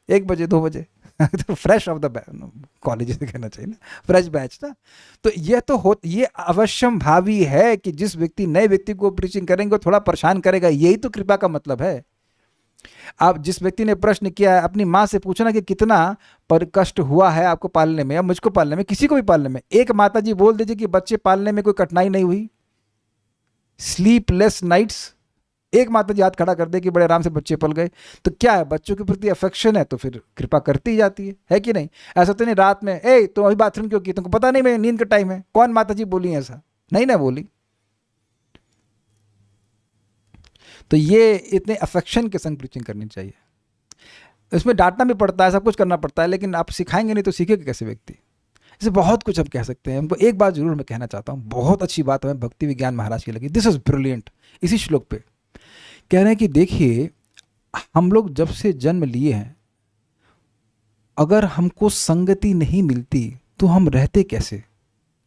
1 बजे 2 बजे तो फ्रेश ऑफ द कॉलेज से कहना चाहिए ना, फ्रेश बैच ना। तो ये अवश्यम भावी है कि जिस व्यक्ति नए व्यक्ति को प्रीचिंग करेंगे वो थोड़ा परेशान करेगा। यही तो कृपा का मतलब है। आप जिस व्यक्ति ने प्रश्न किया है, अपनी माँ से पूछना कि कितना पर कष्ट हुआ है आपको पालने में, या मुझको पालने में, किसी को भी पालने में। एक माता जी बोल दीजिए कि बच्चे पालने में कोई कठिनाई नहीं हुई, स्लीपलेस नाइट्स। एक माता जी हाथ खड़ा कर दे कि बड़े आराम से बच्चे पल गए। तो क्या है, बच्चों के प्रति अफेक्शन है तो फिर कृपा करती ही जाती है कि नहीं? ऐसा तो नहीं रात में ए तुम अभी बाथरूम क्यों की, तुमको पता नहीं मैं नींद का टाइम है? कौन माता जी बोली ऐसा? नहीं ना बोली। तो ये इतने अफेक्शन के संग प्रीचिंग करनी चाहिए। इसमें डांटना भी पड़ता है, सब कुछ करना पड़ता है, लेकिन आप सिखाएंगे नहीं तो सीखेगा कैसे व्यक्ति? इसे बहुत कुछ हम कह सकते हैं। हमको एक बात जरूर मैं कहना चाहता हूँ, बहुत अच्छी बात हमें भक्ति विज्ञान महाराज की लगी, दिस इज ब्रिलियंट। इसी श्लोक पे कह रहे हैं कि देखिए, हम लोग जब से जन्म लिए हैं, अगर हमको संगति नहीं मिलती तो हम रहते कैसे,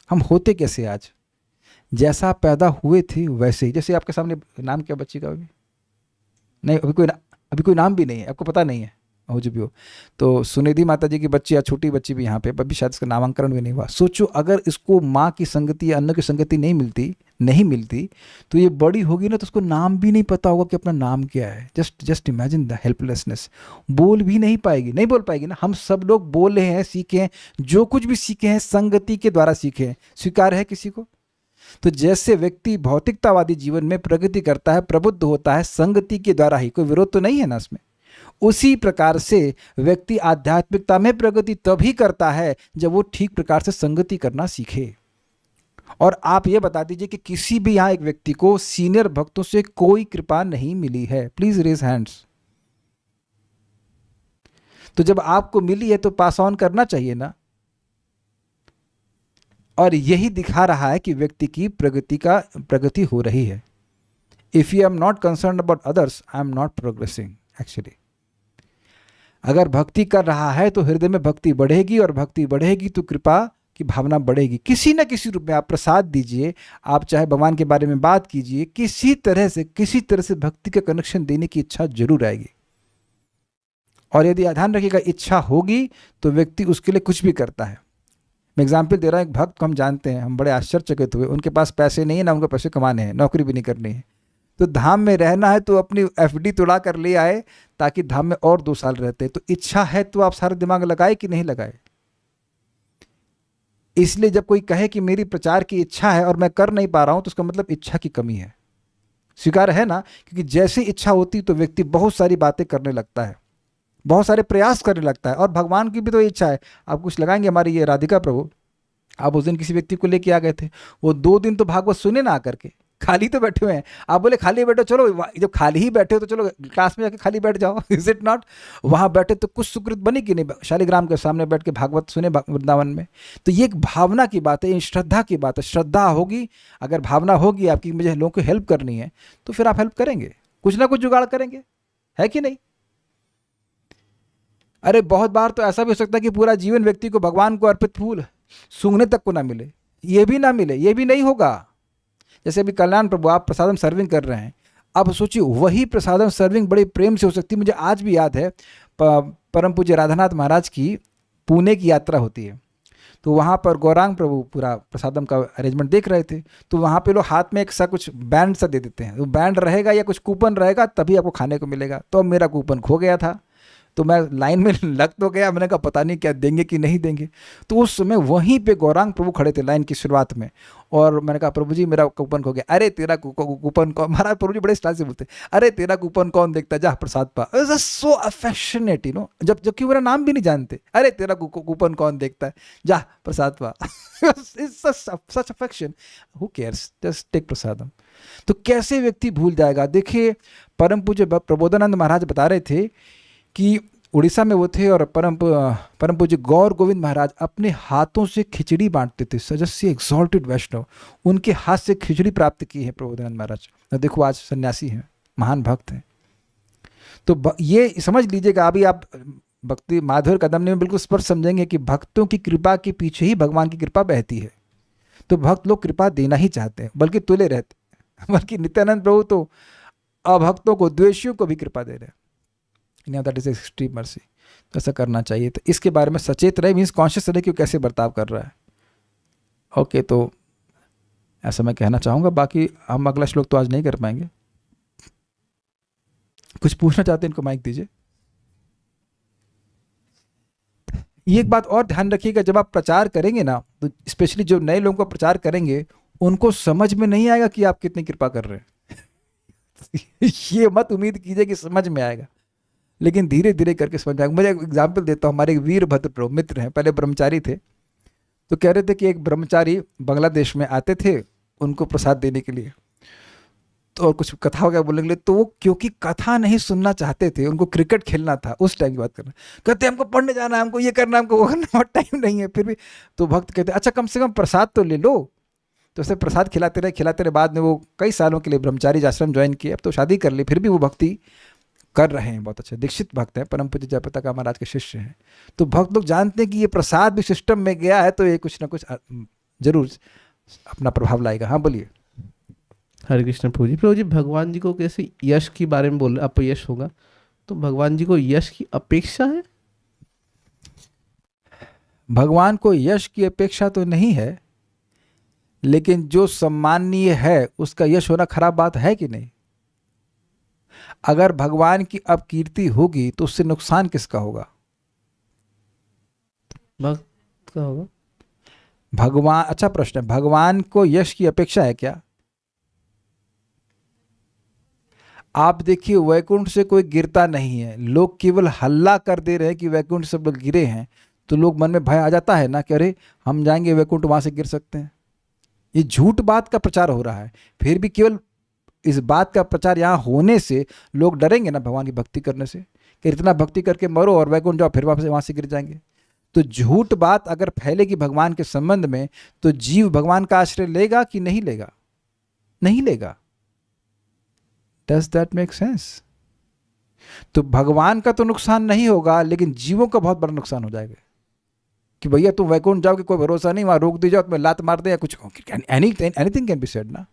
हम होते कैसे? आज जैसा पैदा हुए थे वैसे ही। जैसे आपके सामने, नाम क्या बच्ची का? अभी नहीं, अभी कोई नाम भी नहीं है, आपको पता नहीं है, हो जो भी हो। तो सुनिधि माता जी की बच्ची या छोटी बच्ची भी यहाँ पे, अभी शायद इसका नामांकन भी नहीं हुआ। सोचो अगर इसको माँ की संगति या अन्न की संगति नहीं मिलती तो ये बड़ी होगी ना, तो उसको नाम भी नहीं पता होगा कि अपना नाम क्या है। Just imagine the helplessness. बोल भी नहीं बोल पाएगी ना। हम सब लोग बोले हैं, सीखे हैं, जो कुछ भी सीखे हैं संगति के द्वारा सीखे हैं। स्वीकार है किसी को? तो जैसे व्यक्ति भौतिकतावादी जीवन में प्रगति करता है, प्रबुद्ध होता है, संगति के द्वारा ही। कोई विरोध तो नहीं है ना इसमें। उसी प्रकार से व्यक्ति आध्यात्मिकता में प्रगति तभी करता है जब वो ठीक प्रकार से संगति करना सीखे। और आप ये बता दीजिए कि किसी भी यहाँ एक व्यक्ति को सीनियर भक्तों से कोई कृपा नहीं मिली है? Please raise hands. तो जब आपको मिली है तो पास ऑन करना चाहिए ना। और यही दिखा रहा है कि व्यक्ति की प्रगति हो रही है। If you am not concern about others, I am not progressing actually. अगर भक्ति कर रहा है तो हृदय में भक्ति बढ़ेगी, और भक्ति बढ़ेगी तो कृपा की भावना बढ़ेगी। किसी न किसी रूप में आप प्रसाद दीजिए, आप चाहे भगवान के बारे में बात कीजिए, किसी तरह से भक्ति का कनेक्शन देने की इच्छा जरूर आएगी। और यदि ध्यान रखिएगा, इच्छा होगी तो व्यक्ति उसके लिए कुछ भी करता है। मैं एग्जाम्पल दे रहा हूँ, एक भक्त को हम जानते हैं, हम बड़े आश्चर्यचकित हुए। उनके पास पैसे नहीं है, ना उनको पैसे कमाने हैं, नौकरी भी नहीं करनी है, तो धाम में रहना है तो अपनी एफडी तोड़ा कर ले आए ताकि धाम में और 2 साल रहते। तो इच्छा है तो आप सारा दिमाग लगाए कि नहीं लगाए? इसलिए जब कोई कहे कि मेरी प्रचार की इच्छा है और मैं कर नहीं पा रहा हूं, तो उसका मतलब इच्छा की कमी है। स्वीकार है ना? क्योंकि जैसी इच्छा होती तो व्यक्ति बहुत सारी बातें करने लगता है, बहुत सारे प्रयास करने लगता है। और भगवान की भी तो इच्छा है। आप कुछ लगाएंगे? हमारी ये राधिका प्रभु, आप उस दिन किसी व्यक्ति को लेके आ गए थे, वो 2 दिन तो भागवत सुने ना आकर के, खाली तो बैठे हुए हैं। आप बोले खाली बैठो, चलो जब खाली ही बैठे हो तो चलो क्लास में जाके खाली बैठ जाओ। Is it not? वहां बैठे तो कुछ सुकृत बनी कि नहीं? शालिग्राम के सामने बैठ के भागवत सुने वृंदावन में। तो ये एक भावना की बात है, श्रद्धा की बात है। श्रद्धा होगी, अगर भावना होगी आपकी मुझे लोगों को हेल्प करनी है, तो फिर आप हेल्प करेंगे, कुछ ना कुछ जुगाड़ करेंगे, है कि नहीं? अरे बहुत बार तो ऐसा भी हो सकता है कि पूरा जीवन व्यक्ति को भगवान को अर्पित फूल सूंघने तक को ना मिले, ये भी ना मिले, ये भी नहीं होगा। जैसे अभी कल्याण प्रभु आप प्रसादम सर्विंग कर रहे हैं, अब सोचिए वही प्रसादम सर्विंग बड़े प्रेम से हो सकती है। मुझे आज भी याद है, परम पूज्य राधानाथ महाराज की पुणे की यात्रा होती है, तो वहाँ पर गौरांग प्रभु पूरा प्रसादम का अरेंजमेंट देख रहे थे। तो वहाँ पे लोग हाथ में एक सा कुछ बैंड सा दे देते हैं, तो बैंड रहेगा या कुछ कूपन रहेगा तभी आपको खाने को मिलेगा। तो अब मेरा कूपन खो गया था, तो मैं लाइन में लग तो गया, मैंने कहा पता नहीं क्या देंगे कि नहीं देंगे। तो उस समय वहीं पे गौरांग प्रभु खड़े थे लाइन की शुरुआत में, और मैंने कहा प्रभु जी मेरा कूपन खो गया। अरे तेरा कूपन कौन? महाराज प्रभु जी बड़े स्टाइल से बोलते, अरे तेरा कूपन कौन देखता, जा प्रसाद पा। सो अफेक्शनेट, यू नो, जबकि मेरा नाम भी नहीं जानते, अरे तेरा कूपन कौन देखता है, जा प्रसाद पा। Such affection, who cares, just take prasadam. तो कैसे व्यक्ति भूल जाएगा? देखिए परम पूज्य प्रबोधानंद महाराज बता रहे थे कि उड़ीसा में वो थे, और परम पूज्य गौर गोविंद महाराज अपने हाथों से खिचड़ी बांटते थे। सजस्य एक्सॉल्टेड वैष्णव, उनके हाथ से खिचड़ी प्राप्त की है प्रबोधानंद महाराज। देखो आज सन्यासी हैं, महान भक्त हैं। तो ये समझ लीजिएगा, अभी आप भक्ति माधुर्य कदम में बिल्कुल स्पष्ट समझेंगे कि भक्तों की कृपा के पीछे ही भगवान की कृपा बहती है। तो भक्त लोग कृपा देना ही चाहते हैं, बल्कि तुले रहते हैं। बल्कि नित्यानंद प्रभु तो अभक्तों को, द्वेषियों को भी कृपा दे रहे हैं। That is extreme mercy. तो ऐसा करना चाहिए। तो इसके बारे में सचेत रहे, मीन्स कॉन्शियस रहे कि वो कैसे बर्ताव कर रहा है। ओके, तो ऐसा मैं कहना चाहूँगा। बाकी हम अगला श्लोक तो आज नहीं कर पाएंगे। कुछ पूछना चाहते हैं, इनको माइक दीजिए। ये एक बात और ध्यान रखिएगा, जब आप प्रचार करेंगे ना, तो स्पेशली जो नए लोगों को प्रचार करेंगे, उनको समझ में नहीं आएगा कि आप कितनी कृपा कर रहे हैं। ये मत उम्मीद कीजिए कि समझ में आएगा, लेकिन धीरे धीरे करके समझ में आएगा। मैं एक एग्जाम्पल देता हूँ। हमारे एक वीरभद्र प्रभु मित्र हैं, पहले ब्रह्मचारी थे। तो कह रहे थे कि एक ब्रह्मचारी बांग्लादेश में आते थे उनको प्रसाद देने के लिए, तो और कुछ कथा वगैरह बोलने के लिए। तो वो क्योंकि कथा नहीं सुनना चाहते थे, उनको क्रिकेट खेलना था, उस टाइम की बात करना, कहते हमको पढ़ने जाना है, हमको ये करना है, हमको वो करना, और टाइम नहीं है। फिर भी तो भक्त कहते अच्छा कम से कम प्रसाद तो ले लो। तो उसे प्रसाद खिलाते रहे। बाद में वो कई सालों के लिए ब्रह्मचारी आश्रम ज्वाइन किए। अब तो शादी कर ली, फिर भी वो भक्ति कर रहे हैं। बहुत अच्छे दीक्षित भक्त हैं, परम पूज्य जयप्रताप महाराज के शिष्य हैं। तो भक्त लोग जानते हैं कि ये प्रसाद भी सिस्टम में गया है, तो ये कुछ ना कुछ जरूर अपना प्रभाव लाएगा। हाँ बोलिए। हरे कृष्ण प्रभु जी भगवान जी को कैसे यश के बारे में बोल रहे, अपयश होगा, तो भगवान जी को यश की अपेक्षा है? भगवान को यश की अपेक्षा तो नहीं है, लेकिन जो सम्माननीय है उसका यश होना खराब बात है कि नहीं? अगर भगवान की अपकीर्ति होगी तो उससे नुकसान किसका होगा? भक्त का होगा। भगवान, अच्छा प्रश्न है, भगवान को यश की अपेक्षा है क्या? आप देखिए वैकुंठ से कोई गिरता नहीं है, लोग केवल हल्ला कर दे रहे हैं कि वैकुंठ से सब लोग गिरे हैं, तो लोग मन में भय आ जाता है ना कि अरे हम जाएंगे वैकुंठ, वहां से गिर सकते हैं। ये झूठ बात का प्रचार हो रहा है। फिर भी केवल इस बात का प्रचार यहाँ होने से लोग डरेंगे ना भगवान की भक्ति करने से, कि इतना भक्ति करके मरो और वैकुंठ जाओ फिर वापस वहां से गिर जाएंगे। तो झूठ बात अगर फैलेगी भगवान के संबंध में, तो जीव भगवान का आश्रय लेगा कि नहीं लेगा? नहीं लेगा। Does that make sense? तो भगवान का तो नुकसान नहीं होगा, लेकिन जीवों का बहुत बड़ा नुकसान हो जाएगा कि भैया तुम वैकुंठ जाओगे, कोई भरोसा नहीं, वहां रोक दी जाओ, तुम्हें लात मार दे या कुछ, एनीथिंग कैन बी सेड ना।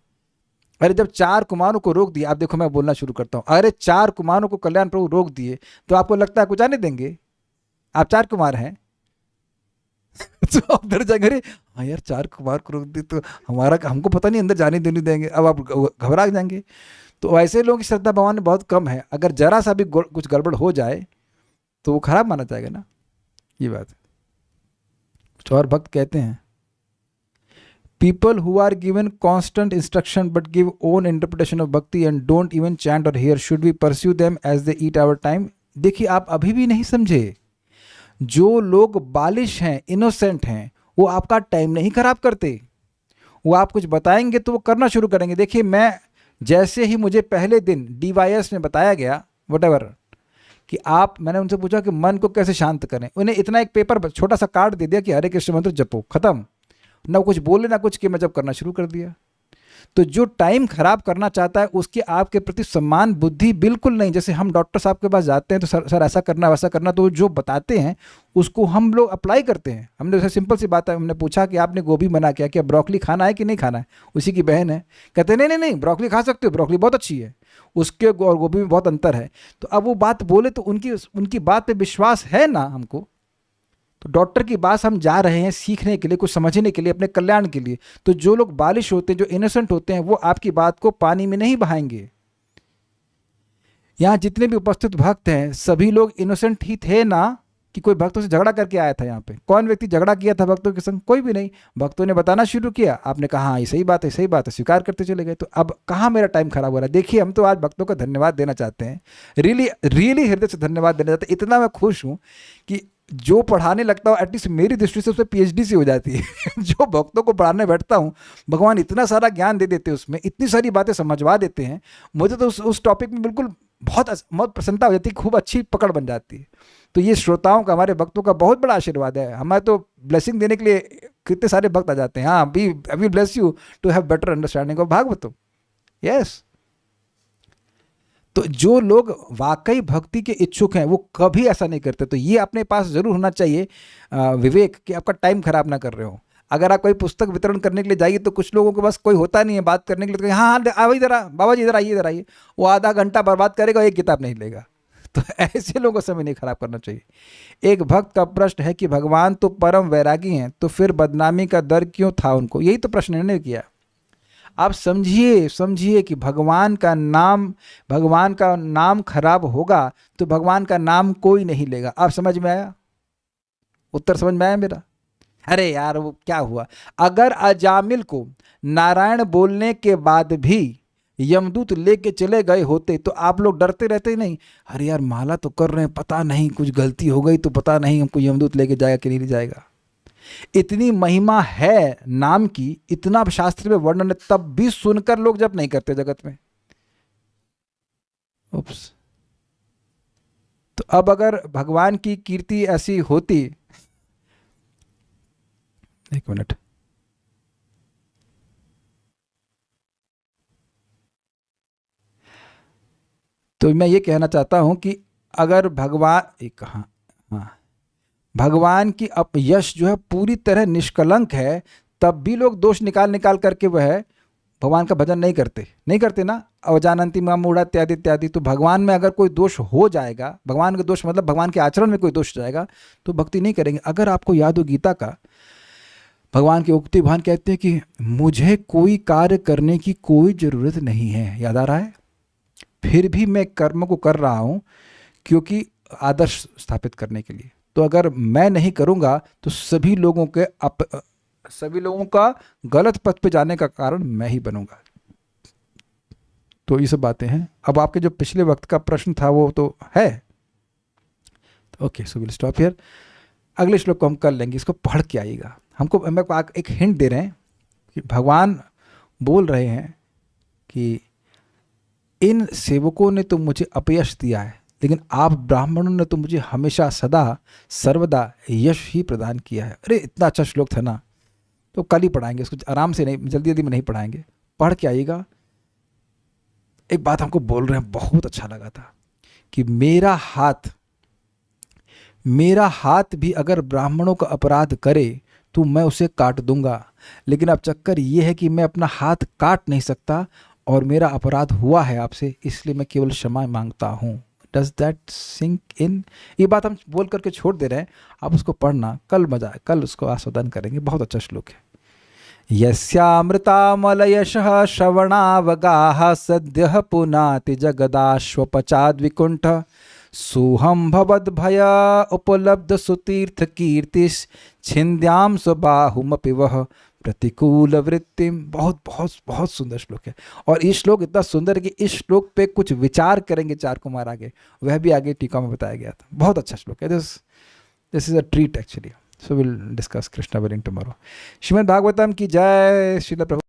अरे जब 4 कुमारों को रोक दिया, आप देखो मैं बोलना शुरू करता हूं, अरे 4 कुमारों को कल्याण प्रभु रोक दिए, तो आपको लगता है कुछ आने देंगे? आप 4 कुमार हैं तो आप डर जाएंगे, अरे हाँ यार 4 कुमार को रोक दी तो हमारा, हमको पता नहीं अंदर जाने देने देंगे, अब आप घबरा जाएंगे। तो ऐसे लोगों की श्रद्धा भगवान में बहुत कम है। अगर जरा सा भी कुछ गड़बड़ हो जाए तो वो खराब माना जाएगा ना, ये बात है। कुछ और भक्त कहते हैं, people who are given constant instruction but give own interpretation of bhakti and don't even chant or hear, should we pursue them as they eat our time? देखिए आप अभी भी नहीं समझे, जो लोग बालिश हैं, इनोसेंट हैं, वो आपका टाइम नहीं खराब करते। वो आप कुछ बताएंगे तो वो करना शुरू करेंगे। देखिए मैं जैसे ही मुझे पहले दिन DYS में बताया गया वटेवर कि आप, मैंने उनसे पूछा कि मन को कैसे शांत करें, उन्हें इतना एक पेपर छोटा सा कार्ड दे दिया कि हरे कृष्ण मंत्र जपो, खत्म। ना कुछ बोले ना कुछ, कि मैं जब करना शुरू कर दिया। तो जो टाइम खराब करना चाहता है उसके आपके प्रति सम्मान बुद्धि बिल्कुल नहीं। जैसे हम डॉक्टर साहब के पास जाते हैं तो सर ऐसा करना वैसा करना, तो जो बताते हैं उसको हम लोग अप्लाई करते हैं। हमने जैसे सिंपल सी बात है, हमने पूछा कि आपने गोभी मना किया, क्या ब्रोकली खाना है कि नहीं खाना है? उसी की बहन है, कहते नहीं नहीं नहीं ब्रोकली खा सकते हो, ब्रोकली बहुत अच्छी है, उसके और गोभी में बहुत अंतर है। तो अब वो बात बोले तो उनकी बात पे विश्वास है ना हमको। तो डॉक्टर की बात हम जा रहे हैं सीखने के लिए, कुछ समझने के लिए, अपने कल्याण के लिए। तो जो लोग बालिश होते हैं, जो इनोसेंट होते हैं, वो आपकी बात को पानी में नहीं बहाएंगे। यहाँ जितने भी उपस्थित भक्त हैं सभी लोग इनोसेंट ही थे ना, कि कोई भक्तों से झगड़ा करके आया था यहाँ पे? कौन व्यक्ति झगड़ा किया था भक्तों के संग? कोई भी नहीं। भक्तों ने बताना शुरू किया, आपने कहा हाँ ये सही बात है, सही बात है, स्वीकार करते चले गए। तो अब कहाँ मेरा टाइम खराब हो रहा है? देखिए हम तो आज भक्तों का धन्यवाद देना चाहते हैं, रियली हृदय से धन्यवाद देना चाहते हैं। इतना मैं खुश हूँ कि जो पढ़ाने लगता हूँ, एटलीस्ट मेरी दृष्टि से उसमें PhD सी हो जाती है जो भक्तों को पढ़ाने बैठता हूँ, भगवान इतना सारा ज्ञान दे देते हैं, उसमें इतनी सारी बातें समझवा देते हैं, मुझे तो उस टॉपिक में बिल्कुल बहुत प्रसन्नता हो जाती है, खूब अच्छी पकड़ बन जाती है। तो ये श्रोताओं का, हमारे भक्तों का बहुत बड़ा आशीर्वाद है। हमारे तो ब्लेसिंग देने के लिए कितने सारे भक्त आ जाते हैं। हाँ, we will bless you to have better understanding of Bhagavatam. Yes. तो जो लोग वाकई भक्ति के इच्छुक हैं वो कभी ऐसा नहीं करते। तो ये अपने पास जरूर होना चाहिए विवेक, कि आपका टाइम खराब ना कर रहे हो। अगर आप कोई पुस्तक वितरण करने के लिए जाइए तो कुछ लोगों के पास कोई होता नहीं है बात करने के लिए, तो हाँ हाँ इधर आ बाबा जी, इधर आइए इधर आइए, वो आधा घंटा बर्बाद करेगा, एक किताब नहीं लेगा। तो ऐसे लोगों का समय नहीं खराब करना चाहिए। एक भक्त का प्रश्न है कि भगवान तो परम वैरागी हैं, तो फिर बदनामी का डर क्यों था उनको? यही तो प्रश्न इन्होंने किया। आप समझिए कि भगवान का नाम खराब होगा तो भगवान का नाम कोई नहीं लेगा। आप समझ में आया? उत्तर समझ में आया मेरा? अरे यार वो क्या हुआ, अगर अजामिल को नारायण बोलने के बाद भी यमदूत लेके चले गए होते तो आप लोग डरते रहते नहीं? अरे यार माला तो कर रहे हैं, पता नहीं कुछ गलती हो गई तो पता नहीं हमको यमदूत लेके जाएगा कि नहीं जाएगा। इतनी महिमा है नाम की, इतना शास्त्र में वर्णन है, तब भी सुनकर लोग जप नहीं करते जगत में। उप्स। तो अब अगर भगवान की कीर्ति ऐसी होती, एक मिनट, तो मैं ये कहना चाहता हूं कि अगर भगवान की यश जो है पूरी तरह निष्कलंक है, तब भी लोग दोष निकाल करके वह भगवान का भजन नहीं करते ना। अवजानंती मां मूढ़ा इत्यादि इत्यादि। तो भगवान में अगर कोई दोष हो जाएगा, भगवान का दोष मतलब भगवान के आचरण में कोई दोष जाएगा, तो भक्ति नहीं करेंगे। अगर आपको याद हो गीता का, भगवान की उक्ति, भगवान कहते हैं कि मुझे कोई कार्य करने की कोई जरूरत नहीं है, याद आ रहा है, फिर भी मैं कर्म को कर रहा हूं क्योंकि आदर्श स्थापित करने के लिए। तो अगर मैं नहीं करूंगा तो सभी लोगों का गलत पथ पे जाने का कारण मैं ही बनूंगा। तो ये सब बातें हैं। अब आपके जो पिछले वक्त का प्रश्न था वो तो है, okay, so will stop here. अगले श्लोक को हम कर लेंगे, इसको पढ़ के आइएगा। हमको हम एक हिंट दे रहे हैं कि भगवान बोल रहे हैं कि इन सेवकों ने तो मुझे अपयश दिया है, लेकिन आप ब्राह्मणों ने तो मुझे हमेशा सदा सर्वदा यश ही प्रदान किया है। अरे इतना अच्छा श्लोक था ना, तो कल ही पढ़ाएंगे इसको, आराम से नहीं, जल्दी जल्दी में नहीं पढ़ाएंगे, पढ़ के आइएगा। एक बात हमको बोल रहे हैं, बहुत अच्छा लगा था कि मेरा हाथ भी अगर ब्राह्मणों का अपराध करे तो मैं उसे काट दूंगा, लेकिन अब चक्कर ये है कि मैं अपना हाथ काट नहीं सकता और मेरा अपराध हुआ है आपसे, इसलिए मैं केवल क्षमा मांगता हूँ। Does that sink in? ये बात हम बोल करके छोड़ दे रहे हैं, आप उसको पढ़ना, कल मजा है, कल उसको आस्वादन करेंगे। बहुत अच्छा श्लोक है। यस्यामृतामलयशः श्रवणावगाः सद्यः पुनाति जगदाश्वपचाद्विकुण्ठः सोहम भवद्भय उपलब्ध सुतीर्थ कीर्तिश छिन्द्याम स्वबाहुमपि वह प्रतिकूल वृत्तिम। बहुत बहुत बहुत सुंदर श्लोक है, और ये श्लोक इतना सुंदर है कि इस श्लोक पे कुछ विचार करेंगे चार कुमार आगे, वह भी आगे टीका में बताया गया था। बहुत अच्छा श्लोक है, this is a treat actually. So will discuss Krishna willing tomorrow. Shrimad Bhagavatam की जय। श्रील प्रभु